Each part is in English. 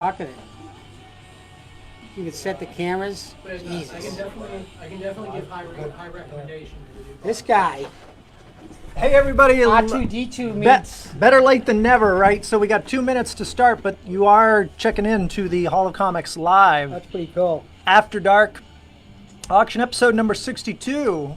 Rocking it. You can set the cameras. Jesus. I can definitely give high recommendation. This guy, Hey everybody, R2D2 meets. better late than never, right? So we got 2 minutes to start, but you are checking in to the Hall of Comics Live That's pretty cool. After Dark auction episode number 62.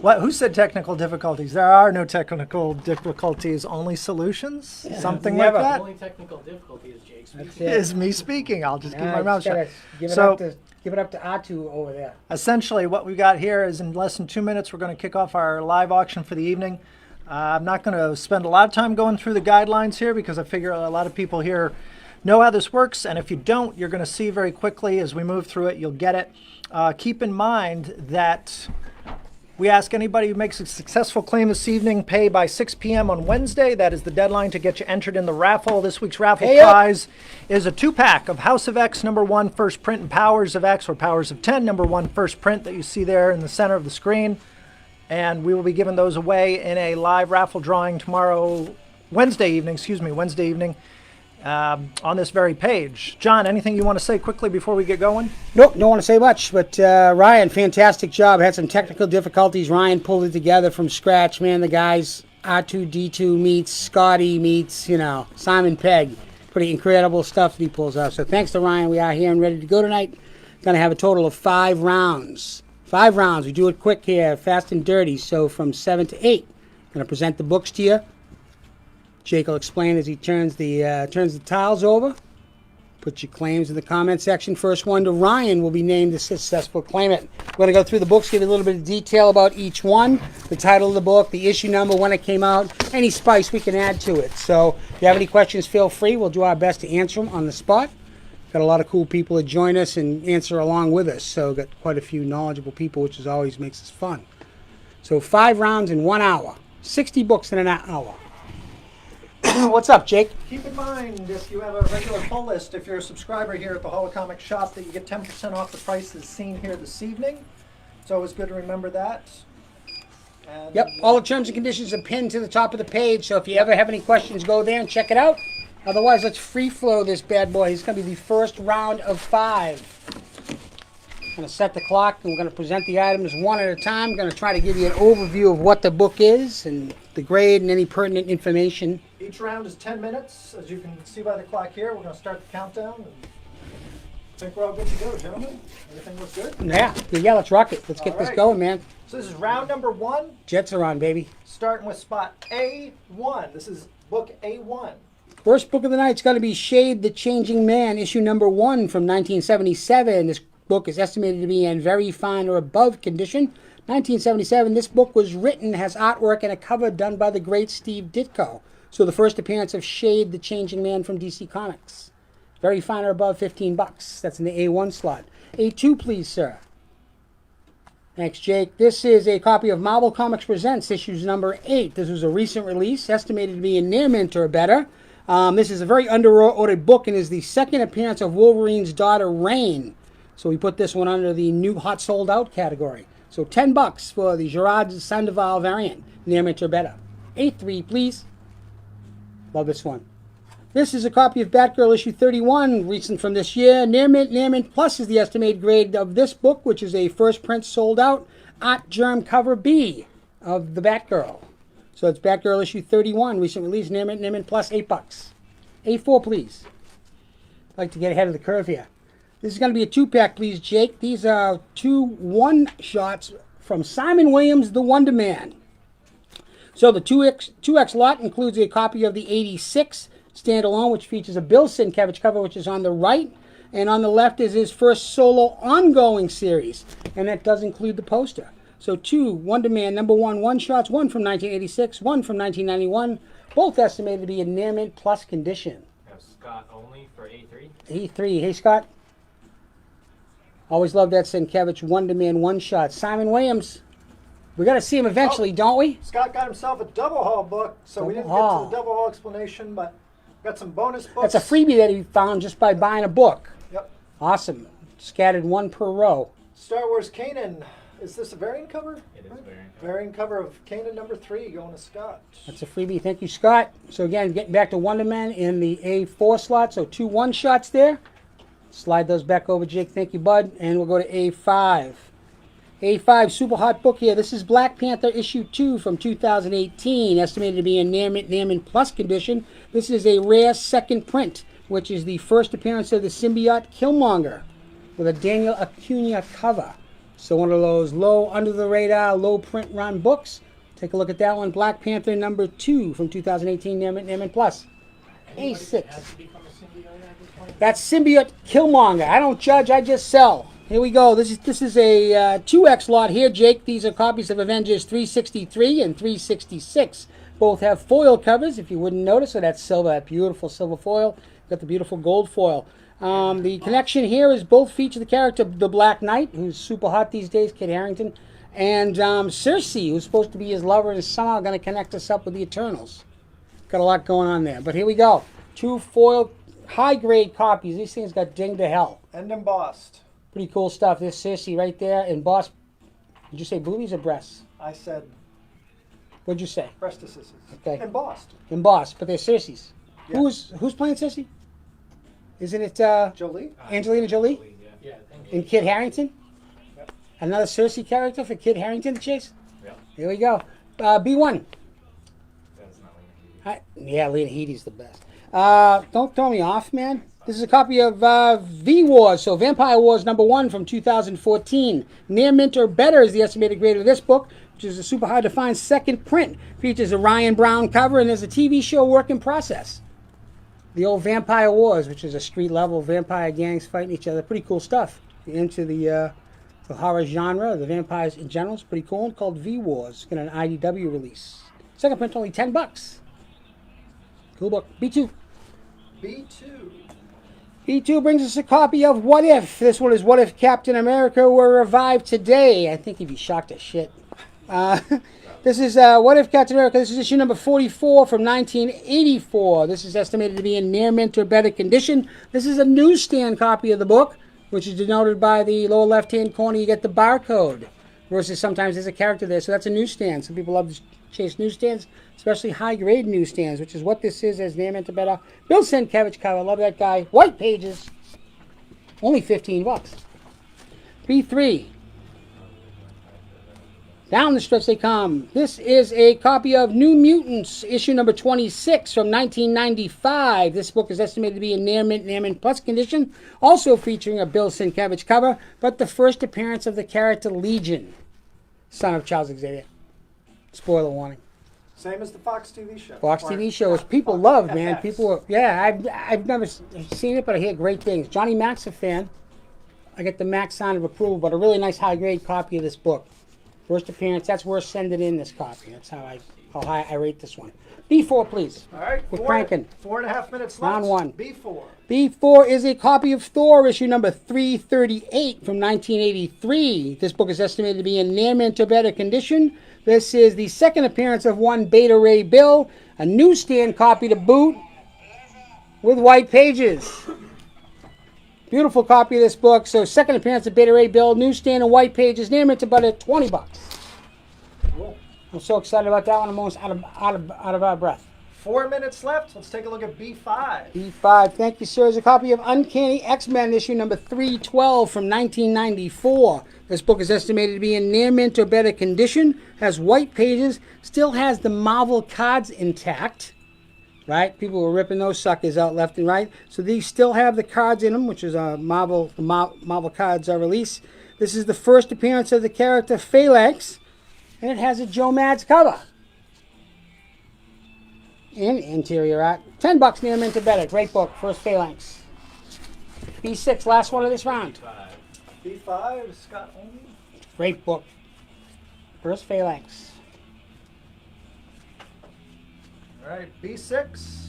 What? Who said technical difficulties? There are no technical difficulties, only solutions. Something like never. The that only technical difficulty is Jake's. That's it. is me speaking. I'll just keep my mouth shut. Give So- it up to R2 over there. Essentially, what we got here is in less than 2 minutes, we're going to kick off our live auction for the evening. I'm not going to spend a lot of time going through the guidelines here because I figure a lot of people here know how this works. And if you don't, you're going to see very quickly as we move through it, you'll get it. Keep in mind that we ask anybody who makes a successful claim this evening pay by 6 p.m. on Wednesday. That is the deadline to get you entered in the raffle. This week's raffle prize is a 2-pack of House of X #1 first print and Powers of X or Powers of 10 #1 first print that you see there in the center of the screen. And we will be giving those away in a live raffle drawing tomorrow, Wednesday evening, on this very page. John, anything you want to say quickly before we get going? Nope, don't want to say much, but Ryan, fantastic job. Had some technical difficulties. Ryan pulled it together from scratch, man. The guys, R2D2 meets Scotty meets, Simon Pegg. Pretty incredible stuff that he pulls off. So thanks to Ryan, we are here and ready to go tonight. Going to have a total of 5 rounds. 5 rounds. We do it quick here, fast and dirty. So from 7 to 8. Going to present the books to you. Jake will explain as he turns the tiles over. Put your claims in the comment section. First one to Ryan will be named the successful claimant. We're going to go through the books, give you a little bit of detail about each one, the title of the book, the issue number, when it came out, any spice we can add to it. So if you have any questions, feel free. We'll do our best to answer them on the spot. Got a lot of cool people that join us and answer along with us. So got quite a few knowledgeable people, which always makes us fun. So 5 rounds in 1 hour. 60 books in an hour. What's up, Jake? Keep in mind, if you have a regular pull list, if you're a subscriber here at the Hall of Comics shop, that you get 10% off the prices seen here this evening. It's always good to remember that. And Yep, all the terms and conditions are pinned to the top of the page, so if you ever have any questions, go there and check it out. Otherwise, let's free flow this bad boy. It's going to be the first round of 5. I'm going to set the clock, and we're going to present the items one at a time. I'm going to try to give you an overview of what the book is, and the grade, and any pertinent information. Each round is 10 minutes. As you can see by the clock here, we're going to start the countdown. And I think we're all good to go, gentlemen. Everything looks good? Yeah, let's rock it. Let's get this going, man. So this is round number 1, Jets are on, baby. starting with spot A1. This is book A1. First book of the night is going to be Shade the Changing Man, issue number 1 from 1977. This book is estimated to be in very fine or above condition. 1977, this book was written, has artwork and a cover done by the great Steve Ditko. So the first appearance of Shade the Changing Man from DC Comics. Very fine or above, $15. That's in the A1 slot. A2, please, sir. Thanks, Jake. This is a copy of Marvel Comics Presents, issues number 8. This was a recent release, estimated to be in near mint or better. This is a very under-ordered book and is the second appearance of Wolverine's daughter, Rain. So we put this one under the new hot sold out category. So $10 for the Gerard Sandoval variant, near mint or better. A3, please. Love this one. This is a copy of Batgirl issue 31, recent from this year. Near mint plus is the estimated grade of this book, which is a first print sold out Art Germ cover B of the Batgirl. So it's Batgirl issue 31, recent release, near mint plus, $8. A4, please. I'd like to get ahead of the curve here. This is going to be a 2-pack, please, Jake. These are 2 one-shots from Simon Williams, The Wonder Man. So the 2X lot includes a copy of the 86 standalone, which features a Bill Sienkiewicz cover, which is on the right. And on the left is his first solo ongoing series. And that does include the poster. So 2 Wonder Man #1 one-shots, one from 1986, one from 1991. Both estimated to be in near mint plus condition. Have Scott only for A3. A3. Hey, Scott. Always love that Sienkiewicz Wonder Man one-shot. Simon Williams. We got to see him eventually, don't we? Scott got himself a double haul book, so we didn't get to the double haul explanation, but got some bonus books. That's a freebie that he found just by buying a book. Yep. Awesome. Scattered 1 per row. Star Wars Kanan, Is this a variant cover? It is variant cover. Variant cover of Kanan #3 going to Scott. That's a freebie. Thank you, Scott. So again, getting back to Wonder Man in the A4 slot. So 2 one-shots there. Slide those back over, Jake. Thank you, bud. And we'll go to A5. A5, super hot book here. This is Black Panther issue 2 from 2018, estimated to be in near mint plus condition. This is a rare second print, which is the first appearance of the symbiote Killmonger with a Daniel Acuna cover. So one of those low, under the radar, low print run books. Take a look at that one. Black Panther number 2 from 2018, near mint plus. A6. Has to become a symbiote at this point? That's symbiote Killmonger. I don't judge, I just sell. Here we go. This is a 2X lot here, Jake. These are copies of Avengers 363 and 366. Both have foil covers, if you wouldn't notice. So that's silver, that beautiful silver foil. Got the beautiful gold foil. The connection here is both feature the character the Black Knight, who's super hot these days, Kit Harington, and Cersei, who's supposed to be his lover and is somehow going to connect us up with the Eternals. Got a lot going on there. But here we go. 2 foil high-grade copies. These things got dinged to hell. And embossed. Pretty cool stuff. There's Cersei right there. Embossed. Did you say boobies or breasts? I said What'd you say? breastises. Okay. Embossed. Embossed, but they're Cersei's. Yeah. Who's playing Cersei? Isn't it Jolie. Angelina Jolie Yeah, I think and Kit Harington? Yep. Another Cersei character for Kit Harington to chase? Yeah, Here we go. B1. that's not like Yeah, Lena Headey's the best. Don't throw me off, man. This is a copy of V-Wars, so Vampire Wars #1 from 2014. Near mint or better is the estimated grade of this book, which is a super hard to find second print. Features a Ryan Brown cover, and there's a TV show work in process. The old Vampire Wars, which is a street level vampire gangs fighting each other. Pretty cool stuff. Into the horror genre, the vampires in general, is pretty cool. It's called V-Wars. It's got an IDW release. Second print only $10. Cool book. B2. B2. B2 brings us a copy of What If. This one is What If Captain America Were Revived Today. I think he'd be shocked as shit. This is What If Captain America. This is issue number 44 from 1984. This is estimated to be in near mint or better condition. This is a newsstand copy of the book, which is denoted by the lower left-hand corner. You get the barcode, versus sometimes there's a character there. So that's a newsstand. Some people love to chase newsstands, especially high-grade newsstands, which is what this is as near mint or better. Bill Sienkiewicz cover. I love that guy. White pages. Only $15. B3. Down the stretch they come. This is a copy of New Mutants, issue number 26 from 1995. This book is estimated to be in near mint plus condition, also featuring a Bill Sienkiewicz cover, but the first appearance of the character Legion, son of Charles Xavier. Spoiler warning. Same as the Fox TV show. Fox Or TV show, which people Fox love, man. FX. People are, I've never seen it, but I hear great things. Johnny Mac's a fan. I get the Mac sign of approval, but a really nice high-grade copy of this book. First appearance, that's worth sending in this copy. That's how high I rate this one. B4, please. All right. We're cranking. 4.5 minutes left. Round one. B4. B4 is a copy of Thor, issue number 338 from 1983. This book is estimated to be in near mint or better condition. This is the second appearance of one Beta Ray Bill, a newsstand copy to boot with white pages. Beautiful copy of this book. So second appearance of Beta Ray Bill, newsstand and white pages, near mint about at $20. Cool. I'm so excited about that one. I'm almost out of our breath. 4 minutes left. Let's take a look at B5. B5, thank you, sir. Is a copy of Uncanny X-Men, issue number 312 from 1994. This book is estimated to be in near mint or better condition, has white pages, still has the Marvel cards intact, right? People were ripping those suckers out left and right. So these still have the cards in them, which is a Marvel cards release. This is the first appearance of the character Phalanx, and it has a Joe Mads cover. And interior art. $10 near mint or better. Great book. First Phalanx. B6, last one of this round. B5, Scott only. Great book. First Phalanx. All right, B6.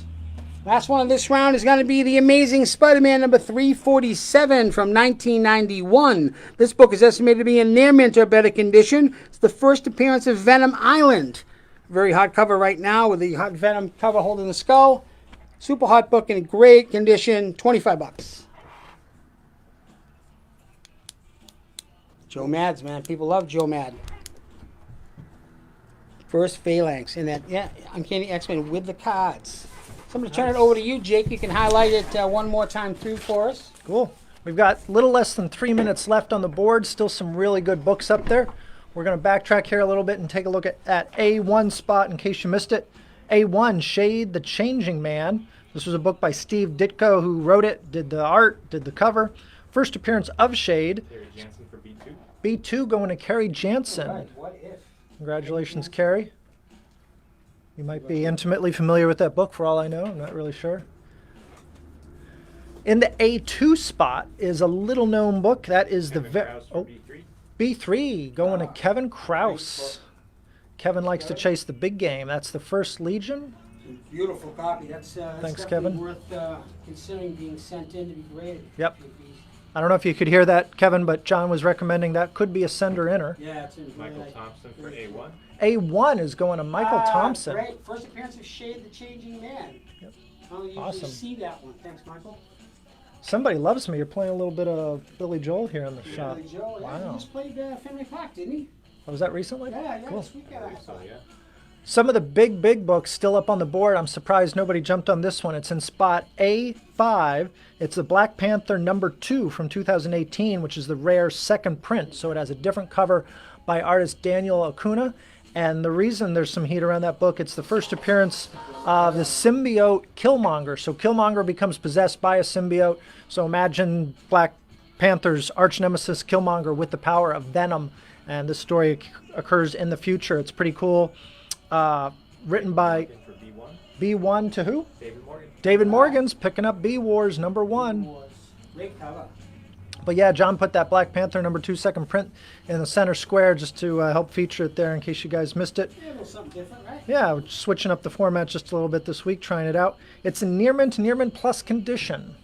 Last one of this round is going to be The Amazing Spider-Man number 347 from 1991. This book is estimated to be in near mint or better condition. It's the first appearance of Venom Island. Very hot cover right now with the hot Venom cover holding the skull. Super hot book in great condition. $25. Joe Mads, man. People love Joe Mad. First phalanx. And that, yeah, Uncanny X-Men with the cards. So I'm going to turn it over to you, Jake. You can highlight it one more time through for us. Cool. We've got a little less than 3 minutes left on the board. Still some really good books up there. We're going to backtrack here a little bit and take a look at A1 spot in case you missed it. A1, Shade the Changing Man. This was a book by Steve Ditko, who wrote it, did the art, did the cover. First appearance of Shade. Carrie Jansen for B2. B2 going to Carrie Jansen. Right, what if? Congratulations, Carrie. You might be intimately familiar with that book for all I know. I'm not really sure. In the A2 spot is a little known book. That is Kevin Krause for B3. B3 going to Kevin Krause. Kevin likes to chase the big game. That's the First Legion. Beautiful copy. That's Thanks, definitely Kevin. worth considering being sent in to be graded. Yep. I don't know if you could hear that, Kevin, but John was recommending that could be a sender-inner. Yeah, it's in Michael Thompson for A1. A1 is going to Michael Thompson. Great. First appearance of Shade the Changing Man. Yep. I don't usually Awesome. see that one. Thanks, Michael. Somebody loves me. You're playing a little bit of Billy Joel here in the shop. Billy Joe, yeah, he Wow. just played Fenway Park, didn't he? Oh, was that recently? Yeah, Cool. this weekend I saw. So, yeah. Some of the big books still up on the board. I'm surprised nobody jumped on this one. It's in spot A5. It's the Black Panther #2 from 2018, which is the rare second print. So it has a different cover by artist Daniel Acuna. And the reason there's some heat around that book, it's the first appearance of the symbiote Killmonger. So Killmonger becomes possessed by a symbiote. So imagine Black Panther's arch nemesis Killmonger with the power of Venom. And this story occurs in the future. It's pretty cool. Written by For B1. B1 to who? David Morgan. David Morgan's picking up B-Wars #1. Great cover. But yeah, John put that Black Panther #2 second print in the center square just to help feature it there in case you guys missed it. Yeah, a little something different, right? Yeah, we're switching up the format just a little bit this week, trying it out. It's in near mint plus condition.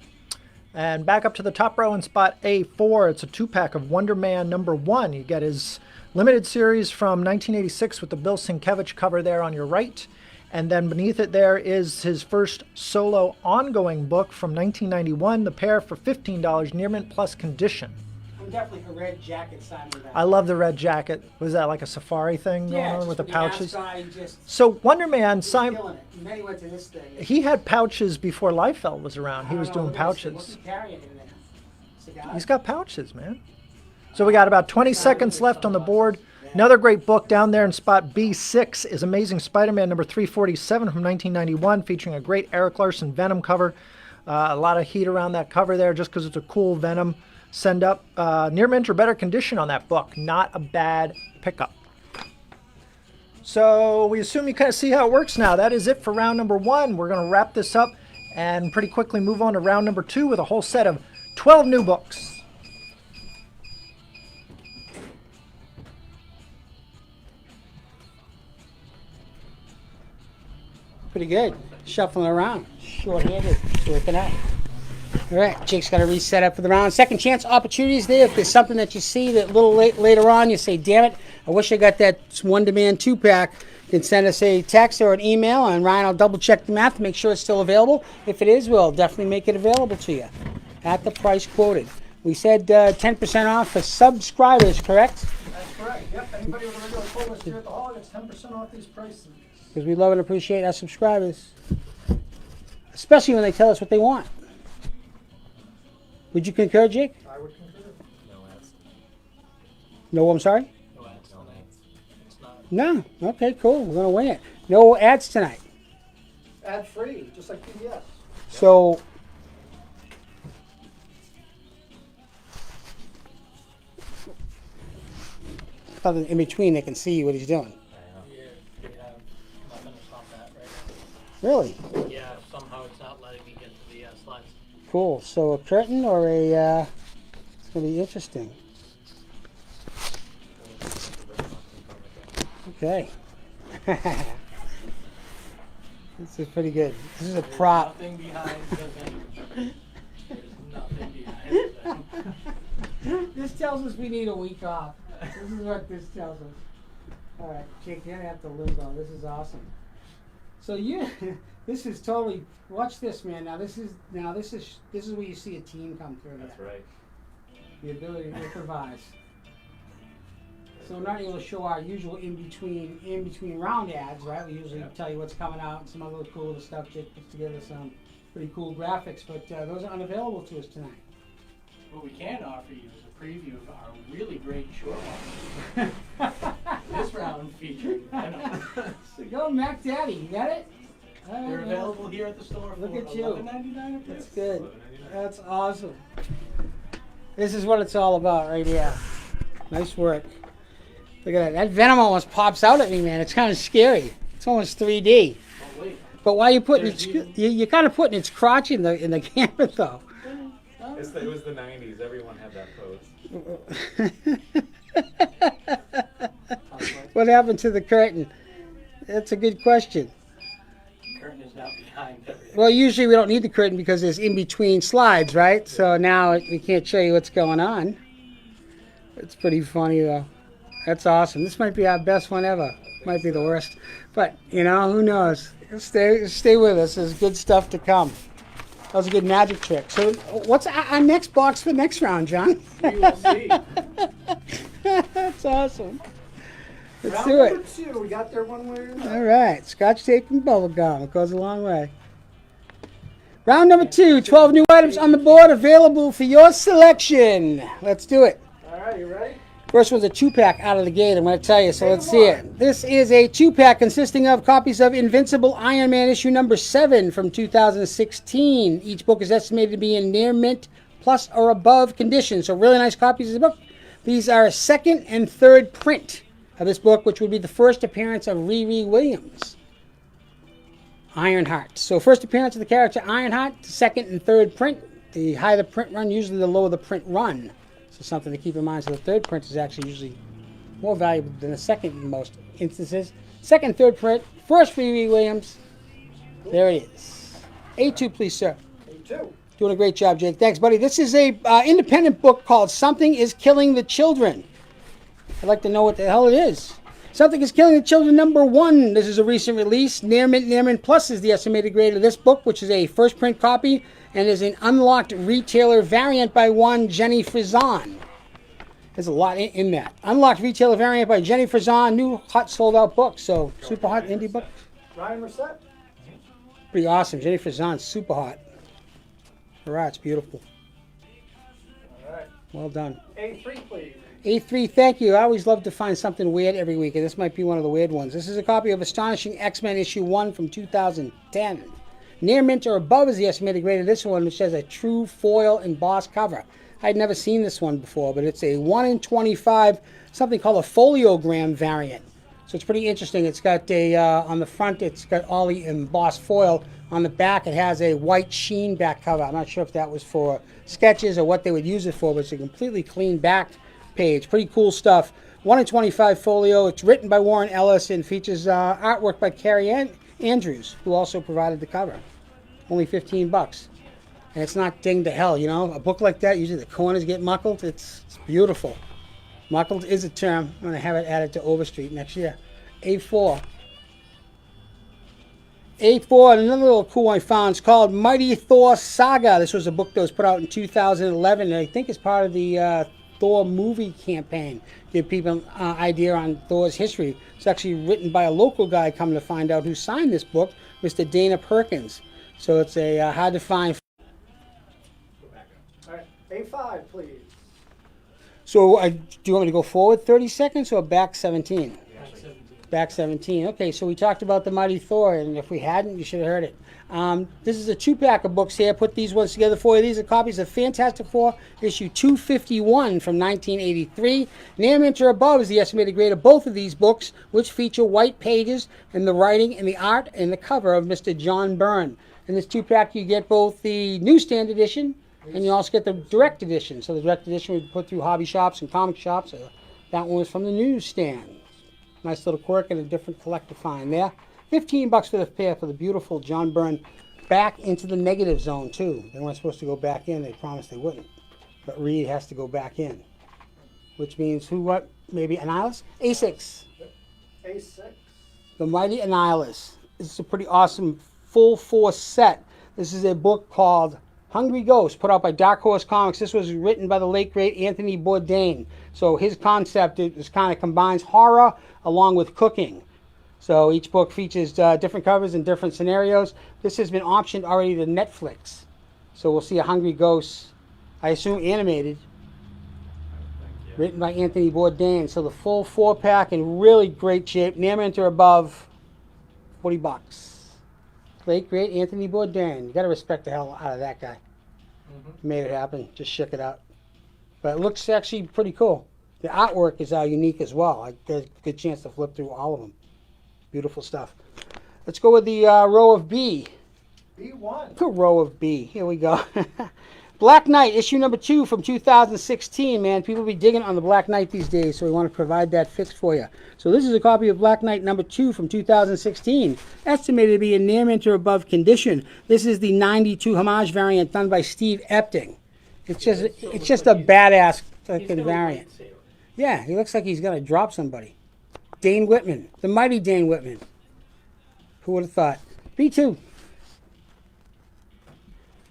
And back up to the top row in spot A4, it's a 2-pack of Wonder Man #1. You get his limited series from 1986 with the Bill Sienkiewicz cover there on your right. And then beneath it there is his first solo ongoing book from 1991, The Pair for $15, near mint plus condition. I'm definitely a red jacket signing that. I love the red jacket. Was that like a safari thing going on just with the with pouches? outside, just So Wonder Man, Simon, killing it. And then he went to this thing. he had pouches before Liefeld was around. He was doing What's pouches. he carrying in there? Cigar? He's got pouches, man. So we got about 20 seconds left on the board. Another great book down there in spot B6 is Amazing Spider-Man #347 from 1991, featuring a great Eric Larson Venom cover. A lot of heat around that cover there just because it's a cool Venom send up. Near mint or better condition on that book. Not a bad pickup. So we assume you kind of see how it works now. That is it for round #1. We're going to wrap this up and pretty quickly move on to round #2 with a whole set of 12 new books. Pretty good. Shuffling around. Short-handed. It's working out. All right, Jake's got to reset up for the round. Second chance opportunities there. If there's something that you see that a little later on, you say, damn it, I wish I got that one-demand 2-pack. You can send us a text or an email, and Ryan will double-check the math to make sure it's still available. If it is, we'll definitely make it available to you at the price quoted. We said 10% off for subscribers, correct? That's correct. Yep. Anybody with a regular full list here at the hall gets 10% off these prices. Because we love and appreciate our subscribers. Especially when they tell us what they want. Would you concur, Jake? I would concur. No ads. No, I'm sorry? No ads. No ads. It's not. No. Okay, cool. We're going to win it. No ads tonight. Ad free, just like PBS. So, something in between they can see what he's doing. Yeah, we have nothing to stop that right Really? now. Yeah, somehow it's not letting me get to the slides. Cool. So a curtain or a, it's going to be interesting. Okay. This is pretty good. This is a prop. Nothing behind the vendor. There's nothing behind the This tells us we need a week off. This is what this tells us. All right, Jake, you're gonna have to live though. This is awesome. So you, this is totally. Watch this, man. Now this is where you see a team come through. That's there. right. The ability to improvise. So we're not able to show our usual in between round ads, right? We usually tell you what's coming out and some other cool little stuff. Jake puts together some pretty cool graphics, but those are unavailable to us tonight. What we can offer you is a preview of our really great short one. This round featuring Venom. So go, Mac Daddy. You got it? They're available here at the store for Look at you. $11.99 a That's piece. good. That's awesome. This is what it's all about right here. Nice work. Look at that. That Venom almost pops out at me, man. It's kind of scary. It's almost 3D. Oh, wait. But why you putting There's its, even- you're kind of putting its crotch in the camera though. It was the 90s. Everyone had that pose. What happened to the curtain? That's a good question. The curtain is now behind everything. Well, usually we don't need the curtain because there's in between slides, right? So now we can't show you what's going on. It's pretty funny though. That's awesome. This might be our best one ever. Might be the worst, but you know, who knows? Stay with us. There's good stuff to come. That was a good magic trick. So, what's our next box for next round, John? We will see. That's awesome. Let's Round do number it. 2. We got there one way or another. All right, Scotch tape and bubble gum. It goes a long way. Round number 2, 12 new items on the board available for your selection. Let's do it. All right, you ready? First one's a 2-pack out of the gate, I'm going to tell you, so let's see it. This is a 2-pack consisting of copies of Invincible Iron Man issue number 7 from 2016. Each book is estimated to be in near mint plus or above condition, so really nice copies of the book. These are second and third print of this book, which would be the first appearance of Riri Williams. Ironheart. So first appearance of the character Ironheart, second and third print. The higher the print run, usually the lower the print run. So something to keep in mind. So the third print is actually usually more valuable than the second in most instances. Second, third print. First Riri Williams. There it is. A2, please, sir. A2. Doing a great job, Jake. Thanks, buddy. This is a independent book called Something is Killing the Children. I'd like to know what the hell it is. Something is Killing the Children number 1. This is a recent release. Near mint plus is the estimated grade of this book, which is a first print copy and is an unlocked retailer variant by one Jenny Frizon. There's a lot in that. Unlocked retailer variant by Jenny Frizon. New hot sold out book. So super hot indie book. Ryan, we're set? Pretty awesome. Jenny Frizon, super hot. Alright, it's beautiful. All right. Well done. A3, please. A3, thank you. I always love to find something weird every week, and this might be one of the weird ones. This is a copy of Astonishing X-Men issue 1 from 2010. Near mint or above is the estimated grade of this one, which has a true foil embossed cover. I'd never seen this one before, but it's a 1 in 25, something called a foliogram variant. So it's pretty interesting. It's got a, on the front, it's got all the embossed foil. On the back, it has a white sheen back cover. I'm not sure if that was for sketches or what they would use it for, but it's a completely clean back page. Pretty cool stuff. 1 in 25 folio. It's written by Warren Ellis and features artwork by Carrie Andrews, who also provided the cover. Only 15 bucks. And it's not ding to hell, you know. A book like that, usually the corners get muckled. It's beautiful. Muckled is a term. I'm going to have it added to Overstreet next year. A4. A4, and another little cool one I found. It's called Mighty Thor Saga. This was a book that was put out in 2011, and I think it's part of the Thor movie campaign. Give people an idea on Thor's history. It's actually written by a local guy, coming to find out, who signed this book, Mr. Dana Perkins. So it's a hard to find. All right. A5, please. So do you want me to go forward 30 seconds or back 17? Back 17. Okay, so we talked about the Mighty Thor, and if we hadn't, you should have heard it. This is a 2-pack of books here. Put these ones together for you. These are copies of Fantastic Four, issue 251 from 1983. Near mint or above is the estimated grade of both of these books, which feature white pages and the writing and the art and the cover of Mr. John Byrne. In this 2-pack, you get both the newsstand edition and you also get the direct edition. So the direct edition we put through hobby shops and comic shops. That one was from the newsstand. Nice little quirk and a different collector find there. 15 bucks for the pair for the beautiful John Byrne. Back into the negative zone too. They weren't supposed to go back in. They promised they wouldn't. But Reed has to go back in. Which means who, what? Maybe Annihilus? A6. A6. The Mighty Annihilus. This is a pretty awesome full force set. This is a book called Hungry Ghost, put out by Dark Horse Comics. This was written by the late, great Anthony Bourdain. So his concept is kind of combines horror along with cooking. So each book features different covers and different scenarios. This has been optioned already to Netflix. So we'll see a Hungry Ghost, I assume animated, written by Anthony Bourdain. So the full 4-pack in really great shape, near mint or above, $40. Late, great Anthony Bourdain. You got to respect the hell out of that guy. Made it happen. Just shook it out. But it looks actually pretty cool. The artwork is unique as well. I get a good chance to flip through all of them. Beautiful stuff. Let's go with the row of B. B1. The row of B. Here we go. Black Knight, issue number 2 from 2016, man. People be digging on the Black Knight these days, so we want to provide that fix for you. So this is a copy of Black Knight number 2 from 2016, estimated to be in near mint or above condition. This is the 92 homage variant done by Steve Epting. It's just a badass fucking variant. Yeah, he looks like he's going to drop somebody. Dane Whitman, the mighty Dane Whitman. Who would have thought? B2.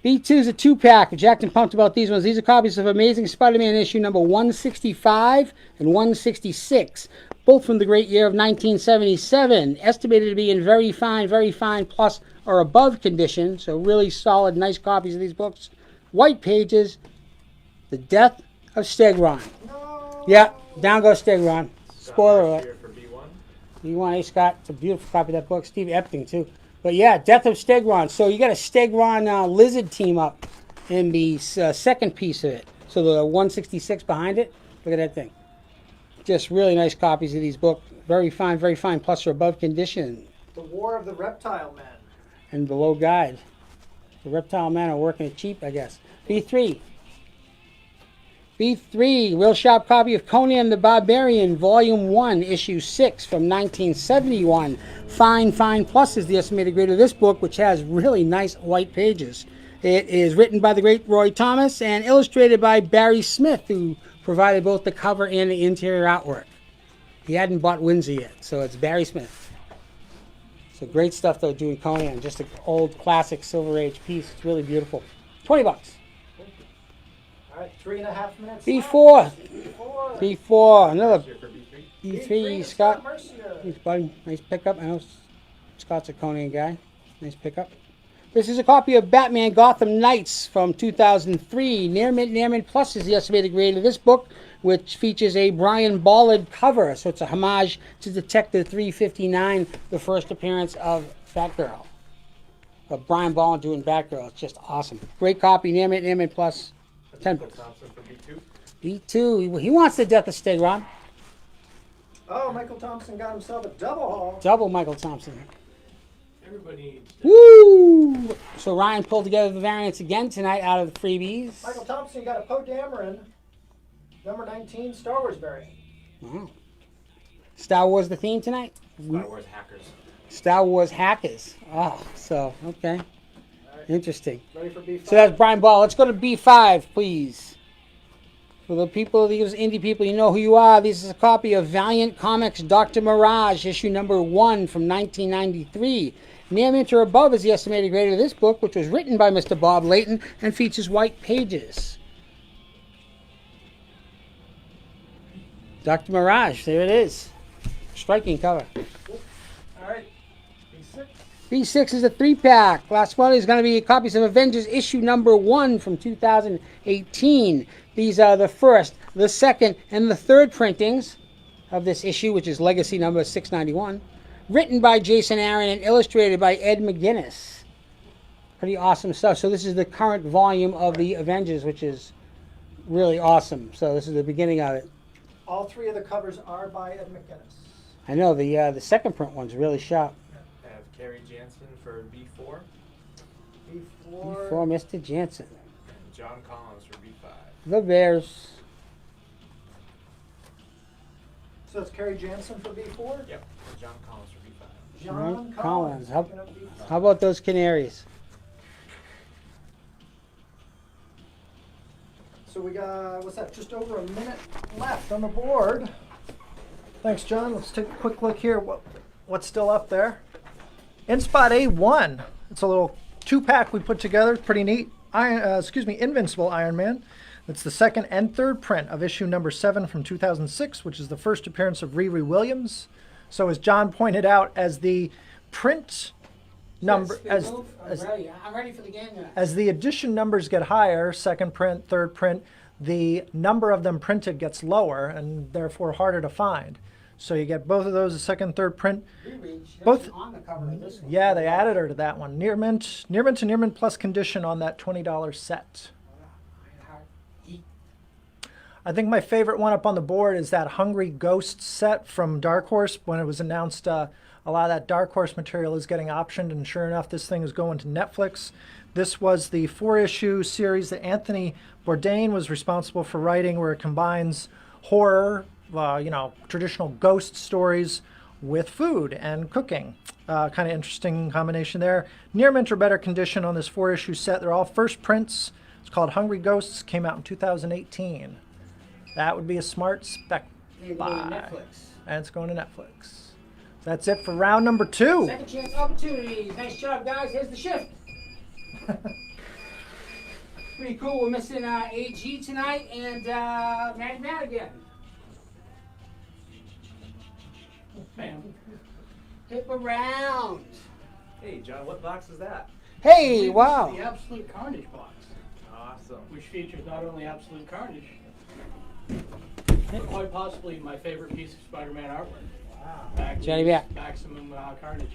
B2 is a 2-pack. Jacked and pumped about these ones. These are copies of Amazing Spider-Man issue number 165 and 166, both from the great year of 1977. Estimated to be in very fine plus or above condition. So really solid, nice copies of these books. White pages. The Death of Stegron. No. Yeah, down goes Stegron. Spoiler alert. Here for B1. B1, hey Scott. It's a beautiful copy of that book. Steve Epting too. But yeah, Death of Stegron. So you got a Stegron lizard team up in the second piece of it. So the 166 behind it. Look at that thing. Just really nice copies of these books. Very fine plus or above condition. The War of the Reptile Men. And below guide. The Reptile Men are working it cheap, I guess. B3. B3, real sharp copy of Conan the Barbarian, Volume 1, Issue 6 from 1971. Fine plus is the estimated grade of this book, which has really nice white pages. It is written by the great Roy Thomas and illustrated by Barry Smith, who provided both the cover and the interior artwork. He hadn't bought Windsor yet, so it's Barry Smith. So great stuff, though, doing Conan. Just an old classic Silver Age piece. It's really beautiful. $20. All right, 3.5 minutes. B4. B4. B4. Another Here for B3. B3. Scott. Mercier. Thanks, buddy. Nice pickup. I know Scott's a Conan guy. Nice pickup. This is a copy of Batman Gotham Knights from 2003. Near mint plus is the estimated grade of this book, which features a Brian Ballard cover. So it's a homage to Detective 359, the first appearance of Batgirl. Brian Ballard doing Batgirl. It's just awesome. Great copy. Near mint plus. 10 Michael Thompson for B2. B2. He wants the Death of Stegron. Oh, Michael Thompson got himself a double haul. Double Michael Thompson. Everybody needs to. Woo! So Ryan pulled together the variants again tonight out of the freebies. Michael Thompson, you got a Poe Dameron, number 19, Star Wars variant. Wow. Star Wars the theme tonight? Star Wars Hackers. Star Wars Hackers. Oh, so, okay. Right. Interesting. Ready for B5? So that's Brian Ball. Let's go to B5, please. For the people, these indie people, you know who you are. This is a copy of Valiant Comics Dr. Mirage, issue number 1 from 1993. Near mint or above is the estimated grade of this book, which was written by Mr. Bob Layton and features white pages. Dr. Mirage, there it is. Striking cover. All right, B6. B6 is a 3-pack. Last one is going to be copies of Avengers issue number 1 from 2018. These are the first, the second, and the third printings of this issue, which is Legacy number 691. Written by Jason Aaron and illustrated by Ed McGuinness. Pretty awesome stuff. So this is the current volume of the Avengers, which is really awesome. So this is the beginning of it. All 3 of the covers are by Ed McGuinness. I know the second print one's really sharp. I have Kerry Jansen for B4. B4. For Mr. Jansen. And John Collins for B5. The Bears. So it's Kerry Jansen for B4? Yep. And John Collins for B5. John Right, Collins. Collins. How- picking up B5. How about those Canaries? So we got, what's that, just over a minute left on the board. Thanks, John. Let's take a quick look here. What's still up there? In spot A1. It's a little 2-pack we put together. Pretty neat. Invincible Iron Man. It's the second and third print of issue number 7 from 2006, which is the first appearance of Riri Williams. So as John pointed out, as the print number, I'm ready for the game now. as the edition numbers get higher, second print, third print, the number of them printed gets lower and therefore harder to find. So you get both of those, the second, third print. Both on the cover of this one. Yeah, they added her to that one. Near mint and near mint plus condition on that $20 set. I think my favorite one up on the board is that Hungry Ghost set from Dark Horse. When it was announced, a lot of that Dark Horse material is getting optioned, and sure enough, this thing is going to Netflix. This was the 4-issue series that Anthony Bourdain was responsible for writing, where it combines horror, traditional ghost stories with food and cooking. Kind of interesting combination there. Near mint or better condition on this 4-issue set. They're all first prints. It's called Hungry Ghosts. Came out in 2018. That would be a smart spec buy. And it's going to Netflix. That's it for round number 2. Second chance opportunities. Nice job, guys. Here's the shift. Pretty cool. We're missing AG tonight and Matt again. Man, Hip around. Hey, John, what box is that? Hey, wow. The Absolute Carnage box, Awesome. which features not only Absolute Carnage, but quite possibly my favorite piece of Spider-Man artwork. Wow. Johnny Mac. Maximum Carnage.